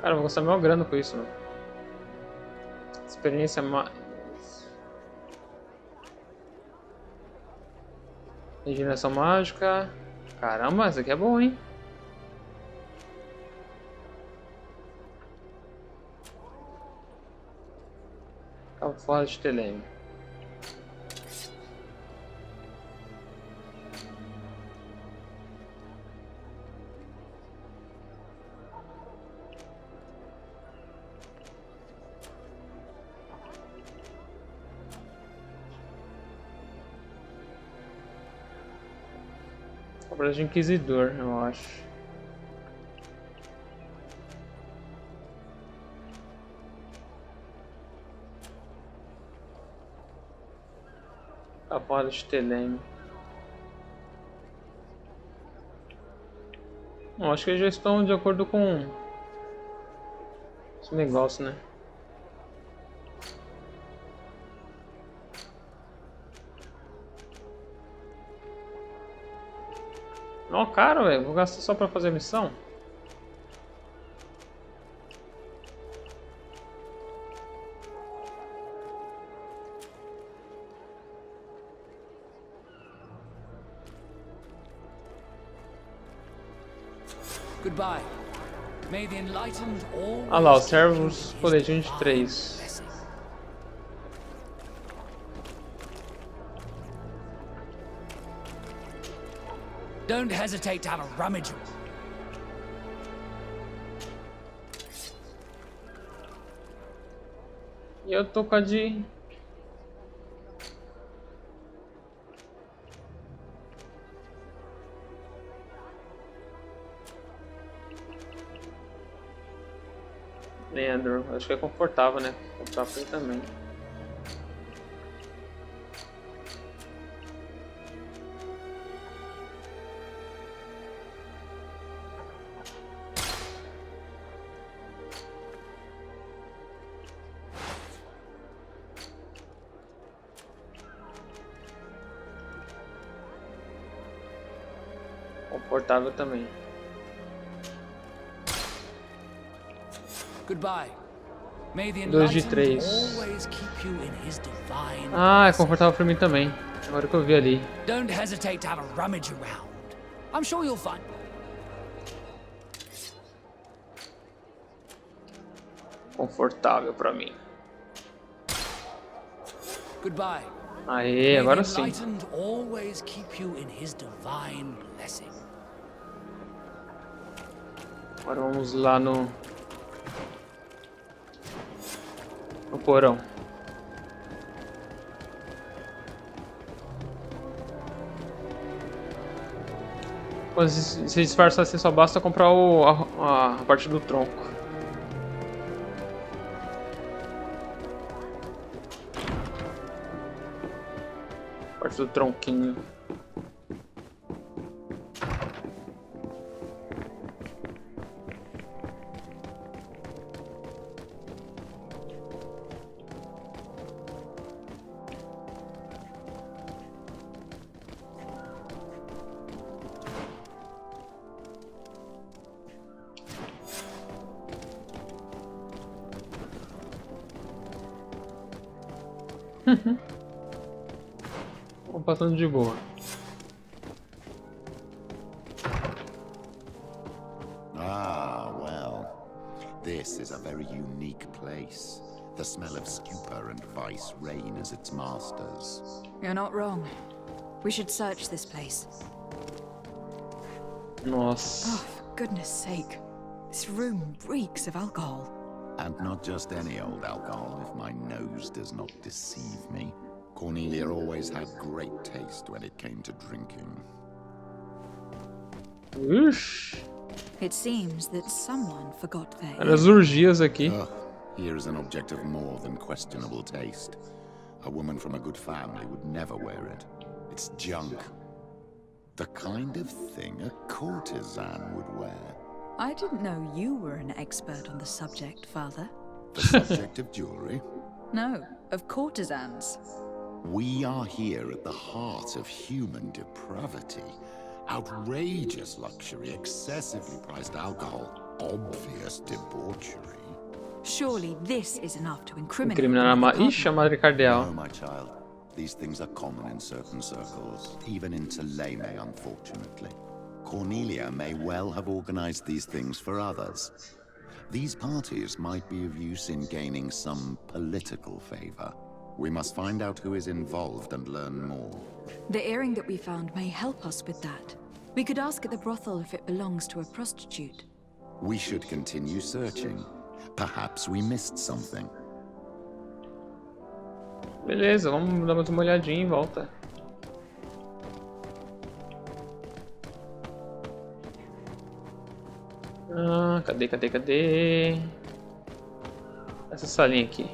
Cara, eu vou gastar maior grana com isso, mano. Experiência Regeneração mágica. Caramba, essa aqui é bom, hein? Cabo fora de Teleme. Obra de Inquisidor, eu acho. Cavalo de Teleme. Bom, acho que eles já estão de acordo com esse negócio, né? Não, cara, velho, vou gastar só pra fazer a missão. Goodbye. May the enlightened always Ah lá, os servos colegiam de 3. Don't hesitate to have a rummage. E eu tô com a de... Leandro, acho que é confortável, né? Confortável ele também. Confortável também. Goodbye. May the 2 de 3. always keep you in his divine. Ah, é confortável pra mim também. Agora que eu vi ali. Don't hesitate to have a rummage around. I'm sure you'll find. Confortável pra mim. Goodbye. Aê, agora sim. May the enlightened always keep you in his divine blessing. Agora vamos lá no porão. Quando se disfarçar assim, só basta comprar a parte do tronco. Parte do tronquinho. Vamos passando de boa. Ah, well. This is a very unique place. The smell of stupor and vice reign as its masters. You're not wrong. We should search this place. Nossa. Oh, for goodness sake. This room reeks of alcohol. And not just any old alcohol, if my nose does not deceive me. Cornelia always had great taste when it came to drinking. Ixi. It seems that someone forgot their... Eram as orgias aqui. Here is an object of more than questionable taste. A woman from a good family would never wear it. It's junk. The kind of thing a courtesan would wear. I didn't know you were an expert on the subject, Father. The subject of jewelry? No, of courtesans. We are here at the heart of human depravity. Outrageous luxury, excessively priced alcohol, obvious debauchery. Surely this is enough to incriminate Incriminar Ixi, a Madre Cardeal. No, my child. These things are common in certain circles, even in Tulane, unfortunately. Cornelia may well have organized these things for others. These parties might be of use in gaining some political favor. We must find out who is involved and learn more. The earring that we found may help us with that. We could ask at the brothel if it belongs to a prostitute. We should continue searching. Perhaps we missed something. Beleza, vamos dar mais uma olhadinha em volta. Ah, cadê? Essa salinha aqui.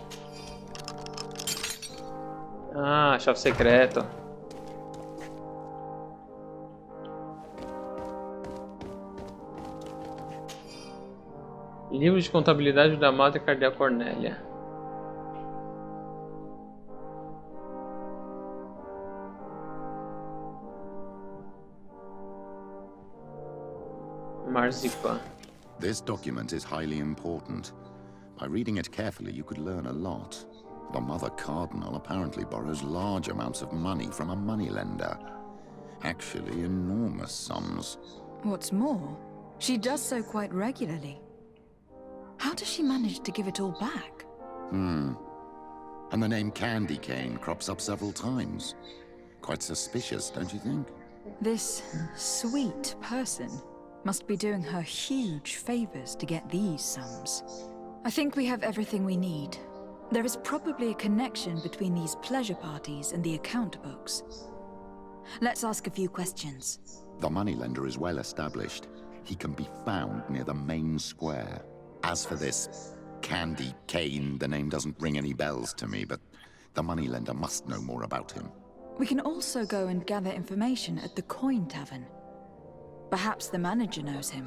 Ah, chave secreta. Livro de contabilidade da Madre Cardeal Cornélia. Marzipan. This document is highly important. By reading it carefully, you could learn a lot. The Mother Cardinal apparently borrows large amounts of money from a moneylender. Actually, enormous sums. What's more, she does so quite regularly. How does she manage to give it all back? And the name Candy Cane crops up several times. Quite suspicious, don't you think? This sweet person must be doing her huge favors to get these sums. I think we have everything we need. There is probably a connection between these pleasure parties and the account books. Let's ask a few questions. The moneylender is well established. He can be found near the main square. As for this Candy Cane, the name doesn't ring any bells to me, but the moneylender must know more about him. We can also go and gather information at the Coin Tavern. Perhaps the manager knows him.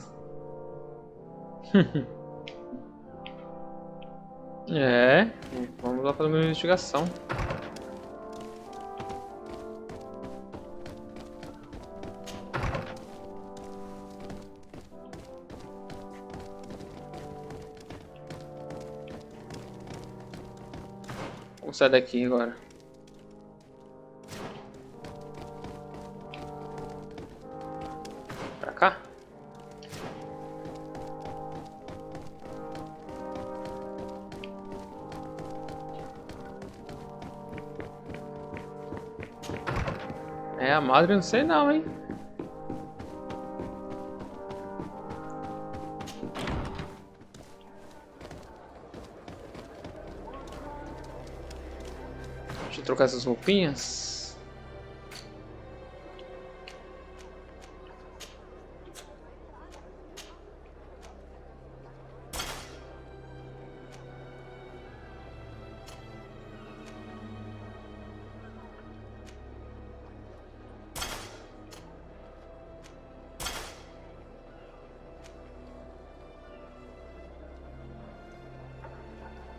Vamos lá fazer uma investigação. Vamos sair daqui agora. Pra cá? É, a madre não sei não, hein? Deixa eu trocar essas roupinhas.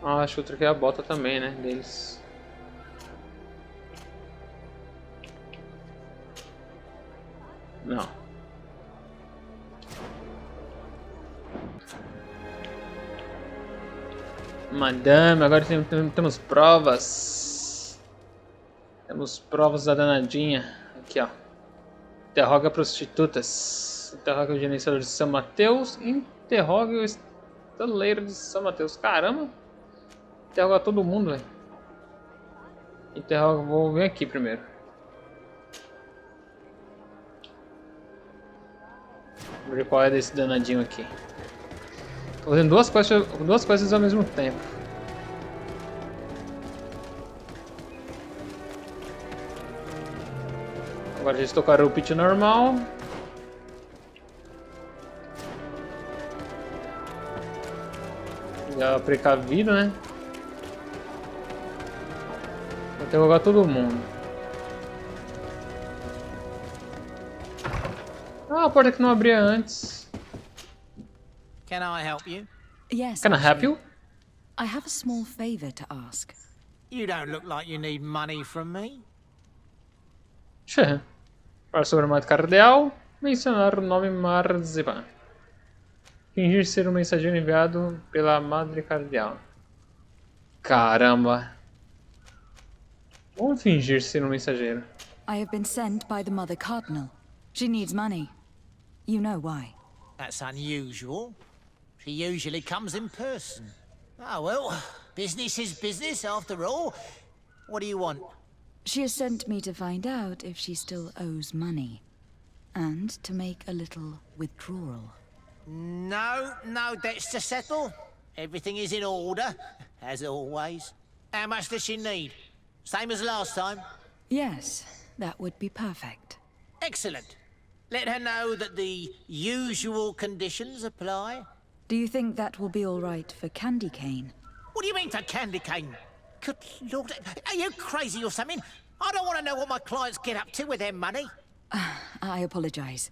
Ah, acho que eu troquei a bota também, né, deles. Não. Madame, agora temos provas. Temos provas da danadinha. Aqui, ó. Interroga prostitutas. Interroga o gerenciador de San Matheus. Interroga o estaleiro de San Matheus. Caramba. Interroga todo mundo, velho. Interroga, vou ver aqui primeiro. Vou ver qual é desse danadinho aqui. Tô fazendo duas coisas ao mesmo tempo. Agora a gente tocará o pitch normal. Já precavido, né? Vou interrogar todo mundo. Ah, a porta que não abria antes. Can I help you? Yes. Can I help you? I have a small favor to ask. You don't look like you need money from me. Fala sobre a Madre Cardeal. Mencionar o nome Marzipan. Fingir ser um mensageiro enviado pela Madre Cardeal. Caramba! Vamos fingir ser um mensageiro. I have been sent by the Mother Cardinal. She needs money. You know why. That's unusual. She usually comes in person. Oh well, business is business after all. What do you want? She has sent me to find out if she still owes money. And to make a little withdrawal. No debts to settle. Everything is in order, as always. How much does she need? Same as last time? Yes, that would be perfect. Excellent. Let her know that the usual conditions apply. Do you think that will be all right for Candy Cane? What do you mean for Candy Cane? Good Lord, are you crazy or something? I don't want to know what my clients get up to with their money. I apologize.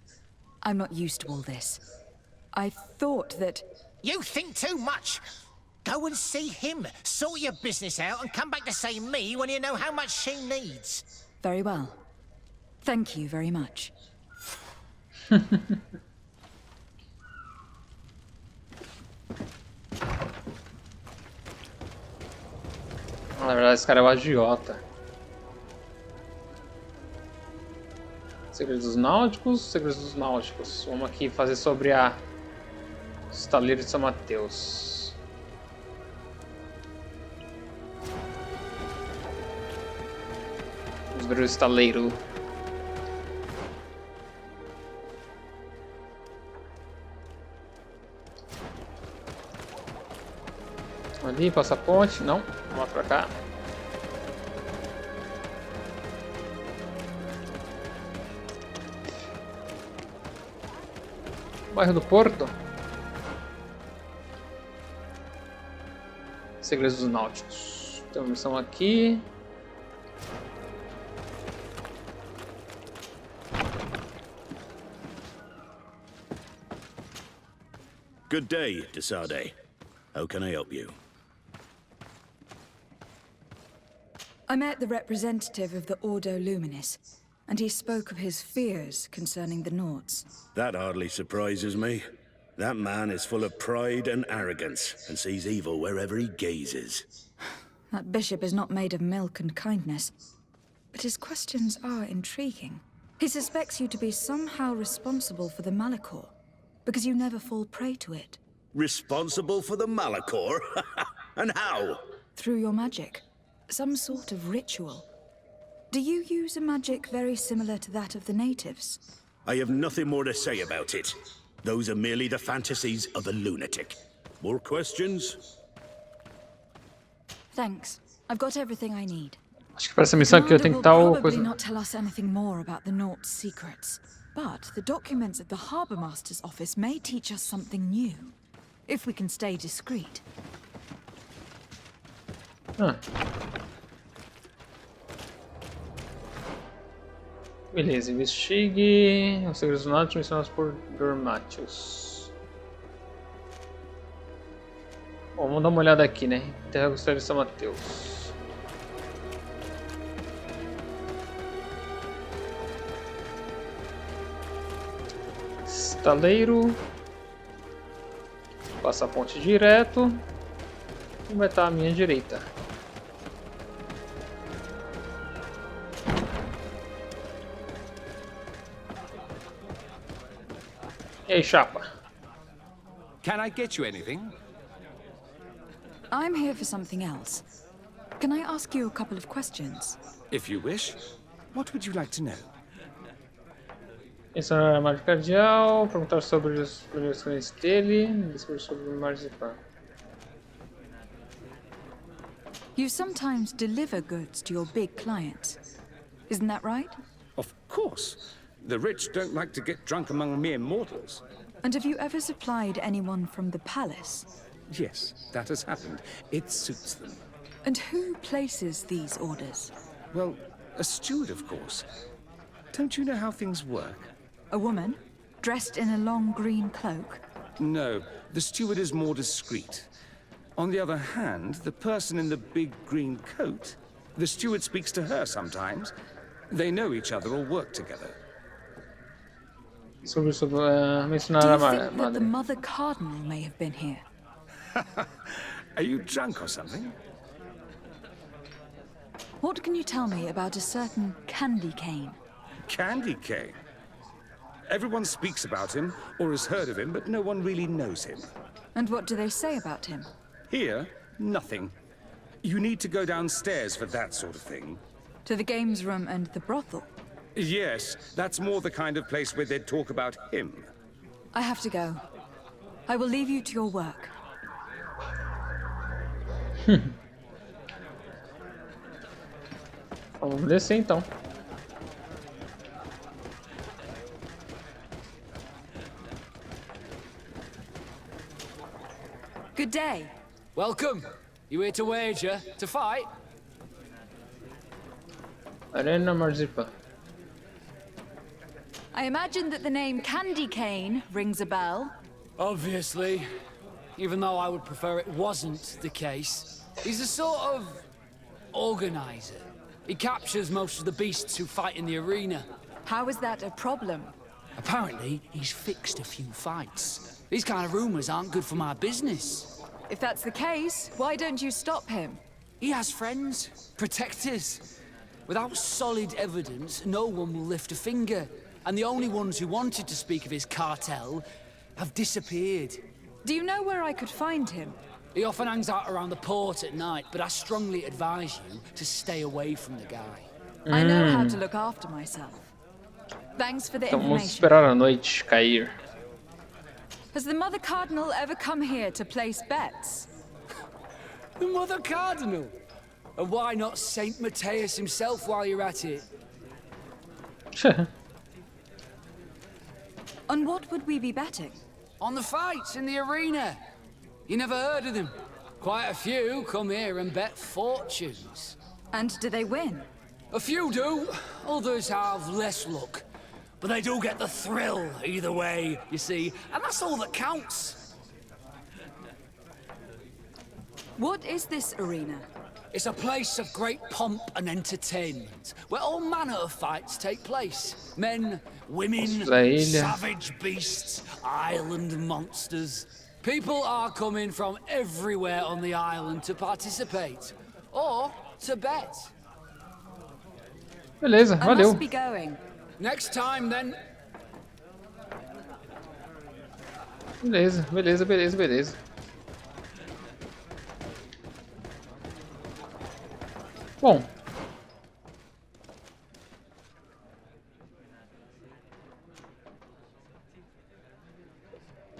I'm not used to all this. I thought that... You think too much. Go and see him, sort your business out, and come back to see me when you know how much she needs. Very well. Thank you very much. Na verdade, esse cara é o agiota. Segredos náuticos, segredos dos náuticos. Vamos aqui fazer sobre a estaleiro de San Matheus. Vamos ver o estaleiro. Ali, passa a ponte. Não, vamos pra cá. Bairro do Porto. Segredos dos náuticos. Tem uma missão aqui. Good day, Sardet. How can I help you? I met the representative of the Ordo Luminis, and he spoke of his fears concerning the Nauts. That hardly surprises me. That man is full of pride and arrogance, and sees evil wherever he gazes. That bishop is not made of milk and kindness, but his questions are intriguing. He suspects you to be somehow responsible for the Malachor, because you never fall prey to it. Responsible for the Malachor? And how? Through your magic. Some sort of ritual. Do you use a magic very similar to that of the natives? I have nothing more to say about it. Those are merely the fantasies of a lunatic. More questions? Thanks. I've got everything I need. Acho que para essa missão aqui eu tenho que tal Commander will coisa. probably not tell us anything more about the Naught's secrets, but the documents at the Harbour Master's office may teach us something new, if we can stay discreet. Ah. Beleza, investigue os segredos náuticos mencionados por Dormatius. Bom, vamos dar uma olhada aqui, né? Terra do Mistérios de San Matheus. Estaleiro. Passa a ponte direto. E vai estar à minha direita. E aí, chapa? Can I get you anything? I'm here for something else. Can I ask you a couple of questions? If you wish. What would you like to know? Mencionar a Madre Cardeal, perguntar sobre os primeiros clientes dele, discutir sobre o Marzipan. You sometimes deliver goods to your big clients. Isn't that right? Of course. The rich don't like to get drunk among mere mortals. And have you ever supplied anyone from the palace? Yes, that has happened. It suits them. And who places these orders? Well, a steward, of course. Don't you know how things work? A woman? Dressed in a long green cloak? No, the steward is more discreet. On the other hand, the person in the big green coat, the steward speaks to her sometimes. They know each other or work together. mencionar Do a you think that Madre. the Mother Cardinal may have been here? Are you drunk or something? What can you tell me about a certain candy cane? Candy cane? Everyone speaks about him, or has heard of him, but no one really knows him. And what do they say about him? Here, nothing. You need to go downstairs for that sort of thing. To the games room and the brothel? Yes, that's more the kind of place where they'd talk about him. I have to go. I will leave you to your work. Vamos descer então. Good day. Welcome. You here to wager? To fight? Arena Marzipan. I imagine that the name Candy Cane rings a bell. Obviously. Even though I would prefer it wasn't the case. He's a sort of organizer. He captures most of the beasts who fight in the arena. How is that a problem? Apparently, he's fixed a few fights. These kind of rumors aren't good for my business. If that's the case, why don't you stop him? He has friends, protectors. Without solid evidence, no one will lift a finger. And the only ones who wanted to speak of his cartel have disappeared. Do you know where I could find him? He often hangs out around the port at night, but I strongly advise you to stay away from the guy. I know how to look after myself. Thanks for the Então vamos information. esperar a noite cair. Has the Mother Cardinal ever come here to place bets? The Mother Cardinal? And why not Saint Matheus himself while you're at it? On what would we be betting? On the fights in the arena. You never heard of them? Quite a few come here and bet fortunes. And do they win? A few do, others have less luck. But they do get the thrill either way, you see, and that's all that counts. What is this arena? It's a place of great pomp and entertainment, where all manner of fights take place. Men, women, savage beasts, island monsters. People are coming from everywhere on the island to participate, or to bet. Beleza, I valeu. must be going. Next time, then. Beleza, beleza, beleza, beleza. Bom.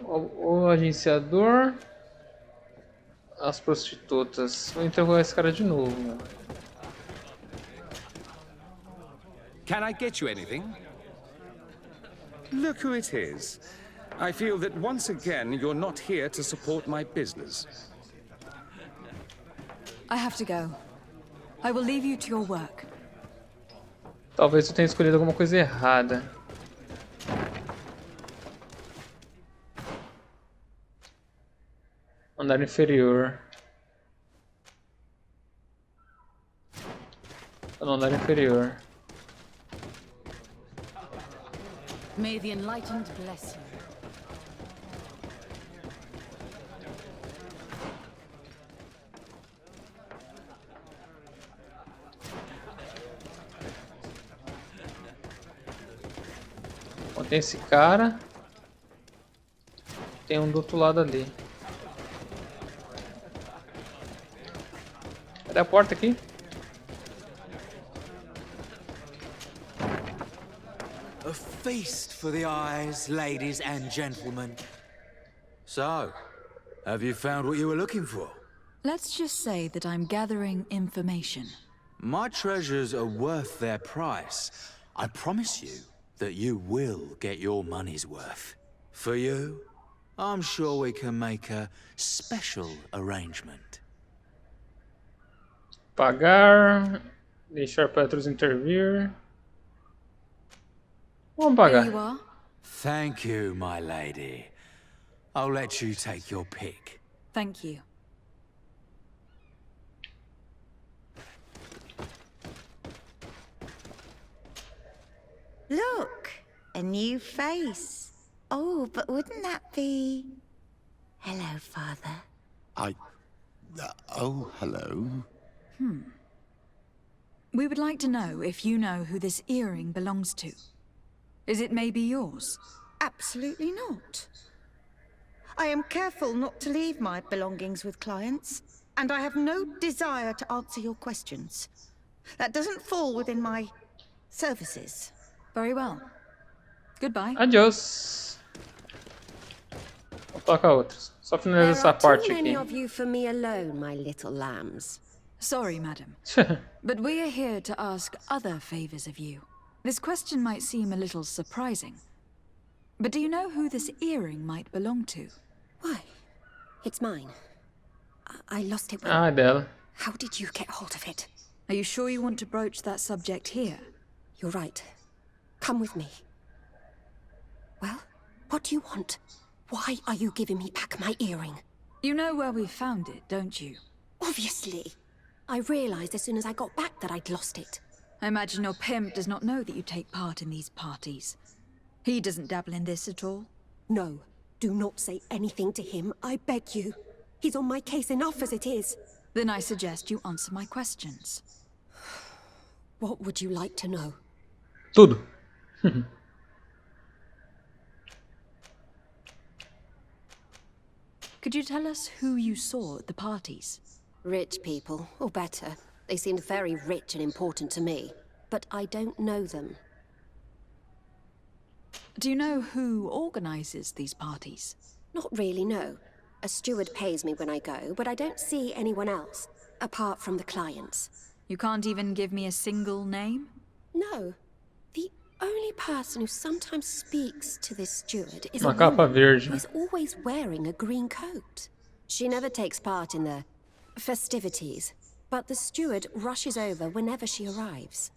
O agenciador. As prostitutas. Vou interrogar esse cara de novo. Can I get you anything? Look who it is. I feel that once again you're not here to support my business. I have to go. I will leave you to your work. Talvez eu tenha escolhido alguma coisa errada. Andar inferior. Tá no andar inferior. May the enlightened bless you. Bom, tem esse cara. Tem um do outro lado ali. Cadê a porta aqui? A feast for the eyes, ladies and gentlemen. So, have you found what you were looking for? Let's just say that I'm gathering information. My treasures are worth their price. I promise you that you will get your money's worth. For you, I'm sure we can make a special arrangement. Pagar. Deixar para outros intervir. Vamos Here you pagar. are. Thank you, my lady. I'll let you take your pick. Thank you. Look, A new face. Oh, but wouldn't that be... Hello, Father. Oh, hello. We would like to know if you know who this earring belongs to. Is it maybe yours? Absolutely not. I am careful not to leave my belongings with clients, and I have no desire to answer your questions. That doesn't fall within my services. Very well. Goodbye. Adiós. Vou tocar outros. Só finalizar essa parte Too many aqui. of you for me alone, my little lambs. Sorry, madam. But we are here to ask other favors of you. This question might seem a little surprising. But do you know who this earring might belong to? Why? It's mine. I lost it when... Ah, dela. How did you get hold of it? Are you sure you want to broach that subject here? You're right. Come with me. Well, what do you want? Why are you giving me back my earring? You know where we found it, don't you? Obviously. I realized as soon as I got back that I'd lost it. I imagine your pimp does not know that you take part in these parties. He doesn't dabble in this at all? No. Do not say anything to him, I beg you. He's on my case enough as it is. Then I suggest you answer my questions. What would you like to know? Tudo. Could you tell us who you saw at the parties? Rich people, or better. They seemed very rich and important to me. But I don't know them. Do you know who organizes these parties? Not really, no. A steward pays me when I go, but I don't see anyone else, apart from the clients. You can't even give me a single name? No. The only person who sometimes speaks to this steward is Uma a capa woman verde. who is always wearing a green coat. She never takes part in the festivities, but the steward rushes over whenever she arrives.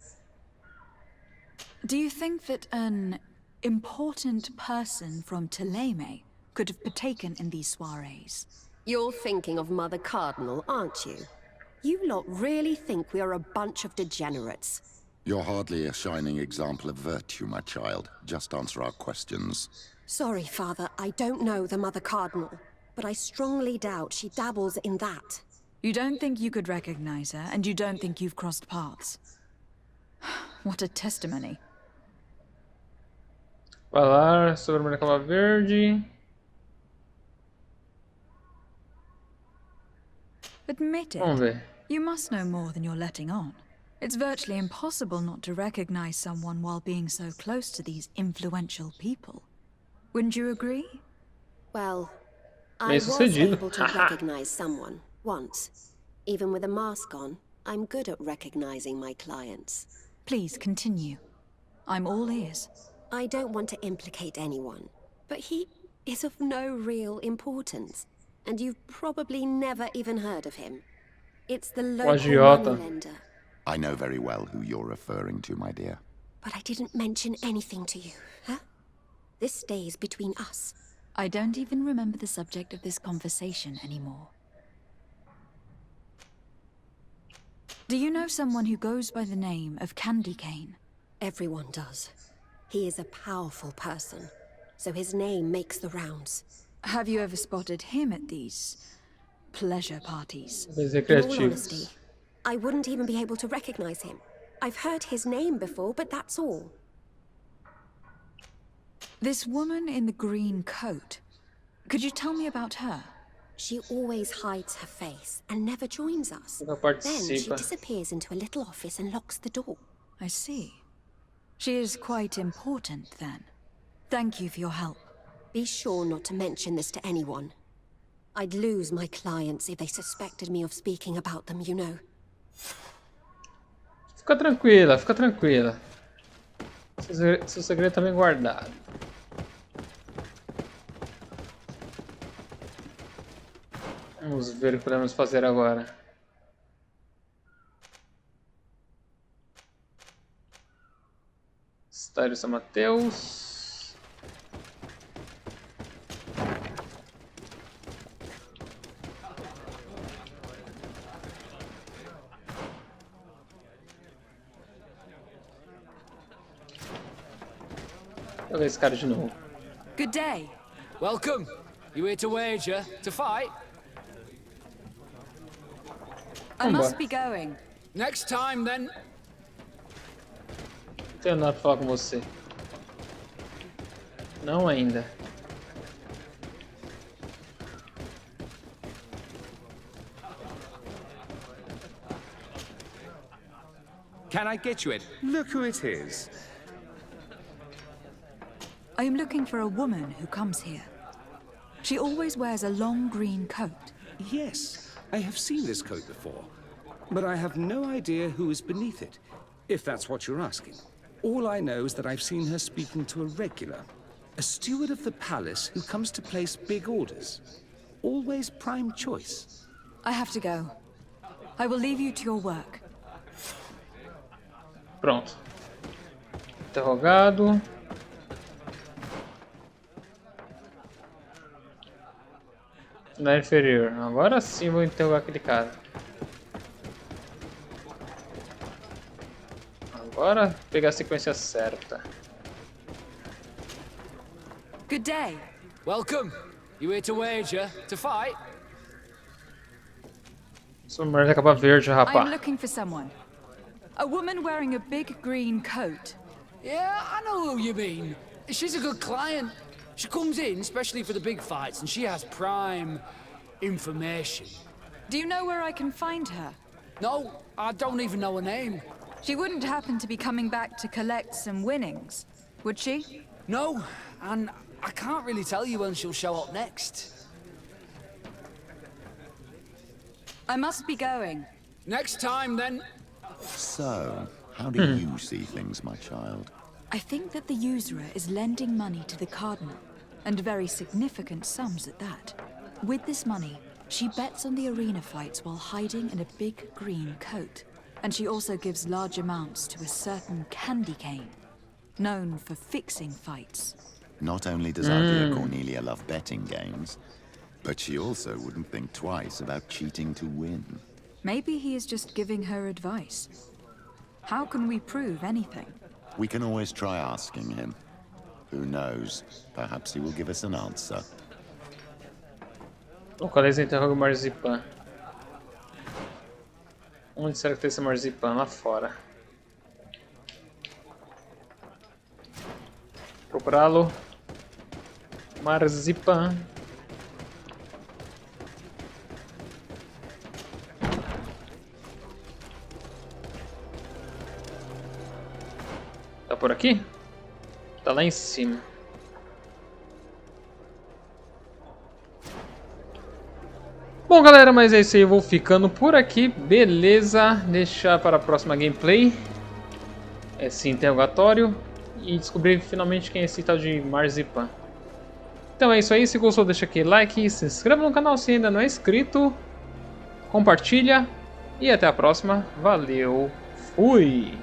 Do you think that an important person from Thélème could have partaken in these soirees? You're thinking of Mother Cardinal, aren't you? You lot really think we are a bunch of degenerates. You're hardly a shining example of virtue, my child. Just answer our questions. Sorry, Father, I don't know the Mother Cardinal, but I strongly doubt she dabbles in that. You don't think you could recognize her, and you don't think you've crossed paths. What a testimony. Falar sobre a capa verde. Admit Vamos it. ver. You must know more than you're letting on. It's virtually impossible not to recognize someone while being so close to these influential people. Wouldn't you agree? Well, I was able to recognize someone, once. Even with a mask on, I'm good at recognizing my clients. Please continue. I'm all ears. I don't want to implicate anyone, but he is of no real importance, and you've probably never even heard of him. It's the local moneylender. I know very well who you're referring to, my dear. But I didn't mention anything to you, huh? This stays between us. I don't even remember the subject of this conversation anymore. Do you know someone who goes by the name of Candy Cane? Everyone does. He is a powerful person, so his name makes the rounds. Have you ever spotted him at these pleasure parties? In all honesty, I wouldn't even be able to recognize him. I've heard his name before, but that's all. This woman in the green coat, could you tell me about her? She always hides her face and never joins us. Then she disappears into a little office and locks the door. I see. She is quite important, then. Thank you for your help. Be sure not to mention this to anyone. I'd lose my clients if they suspected me of speaking about them, you know. Fica tranquila, fica tranquila. Seu segredo tá bem guardado. Vamos ver o que podemos fazer agora. Mistério San Matheus. eu ver esse cara de novo. Good day. Welcome. You here to wager? To fight? I must be going. Next time, then. Não tenho nada pra falar com você. Não ainda. Can I get you it? Look who it is. I am looking for a woman who comes here. She always wears a long green coat. Yes, I have seen this coat before, but I have no idea who is beneath it, if that's what you're asking. All I know is that I've seen her speaking to a regular, a steward of the palace who comes to place big orders. Always prime choice. I have to go. I will leave you to your work. Pronto. Interrogado. Na inferior. Agora sim vou interrogar aquele cara. Agora pegar a sequência certa. Good day. Welcome. You here to wager? To fight? Sua mulher da capa verde, I'm rapaz. looking for someone. A woman wearing a big green coat. Yeah, I know who you mean. She's a good client. She comes in, especially for the big fights, and she has prime information. Do you know where I can find her? No, I don't even know her name. She wouldn't happen to be coming back to collect some winnings, would she? No, and I can't really tell you when she'll show up next. I must be going. Next time, then. So, how do you see things, my child? I think that the usurer is lending money to the Cardinal, and very significant sums at that. With this money, she bets on the arena fights while hiding in a big green coat. And she also gives large amounts to a certain candy cane, known for fixing fights. Not only does our dear Cornelia love betting games, but she also wouldn't think twice about cheating to win. Maybe he is just giving her advice. How can we prove anything? We can always try asking him. Who knows? Perhaps he will give us an answer. Localiza e interroga o marzipan. Onde será que tem esse marzipan? Lá fora. Procurá-lo. Marzipan. Tá por aqui? Tá lá em cima. Bom, galera, mas é isso aí. Eu vou ficando por aqui. Beleza. Deixar para a próxima gameplay esse interrogatório e descobrir finalmente quem é esse tal de Marzipan. Então é isso aí. Se gostou, deixa aquele like. Se inscreva no canal se ainda não é inscrito. Compartilha. E até a próxima. Valeu. Fui.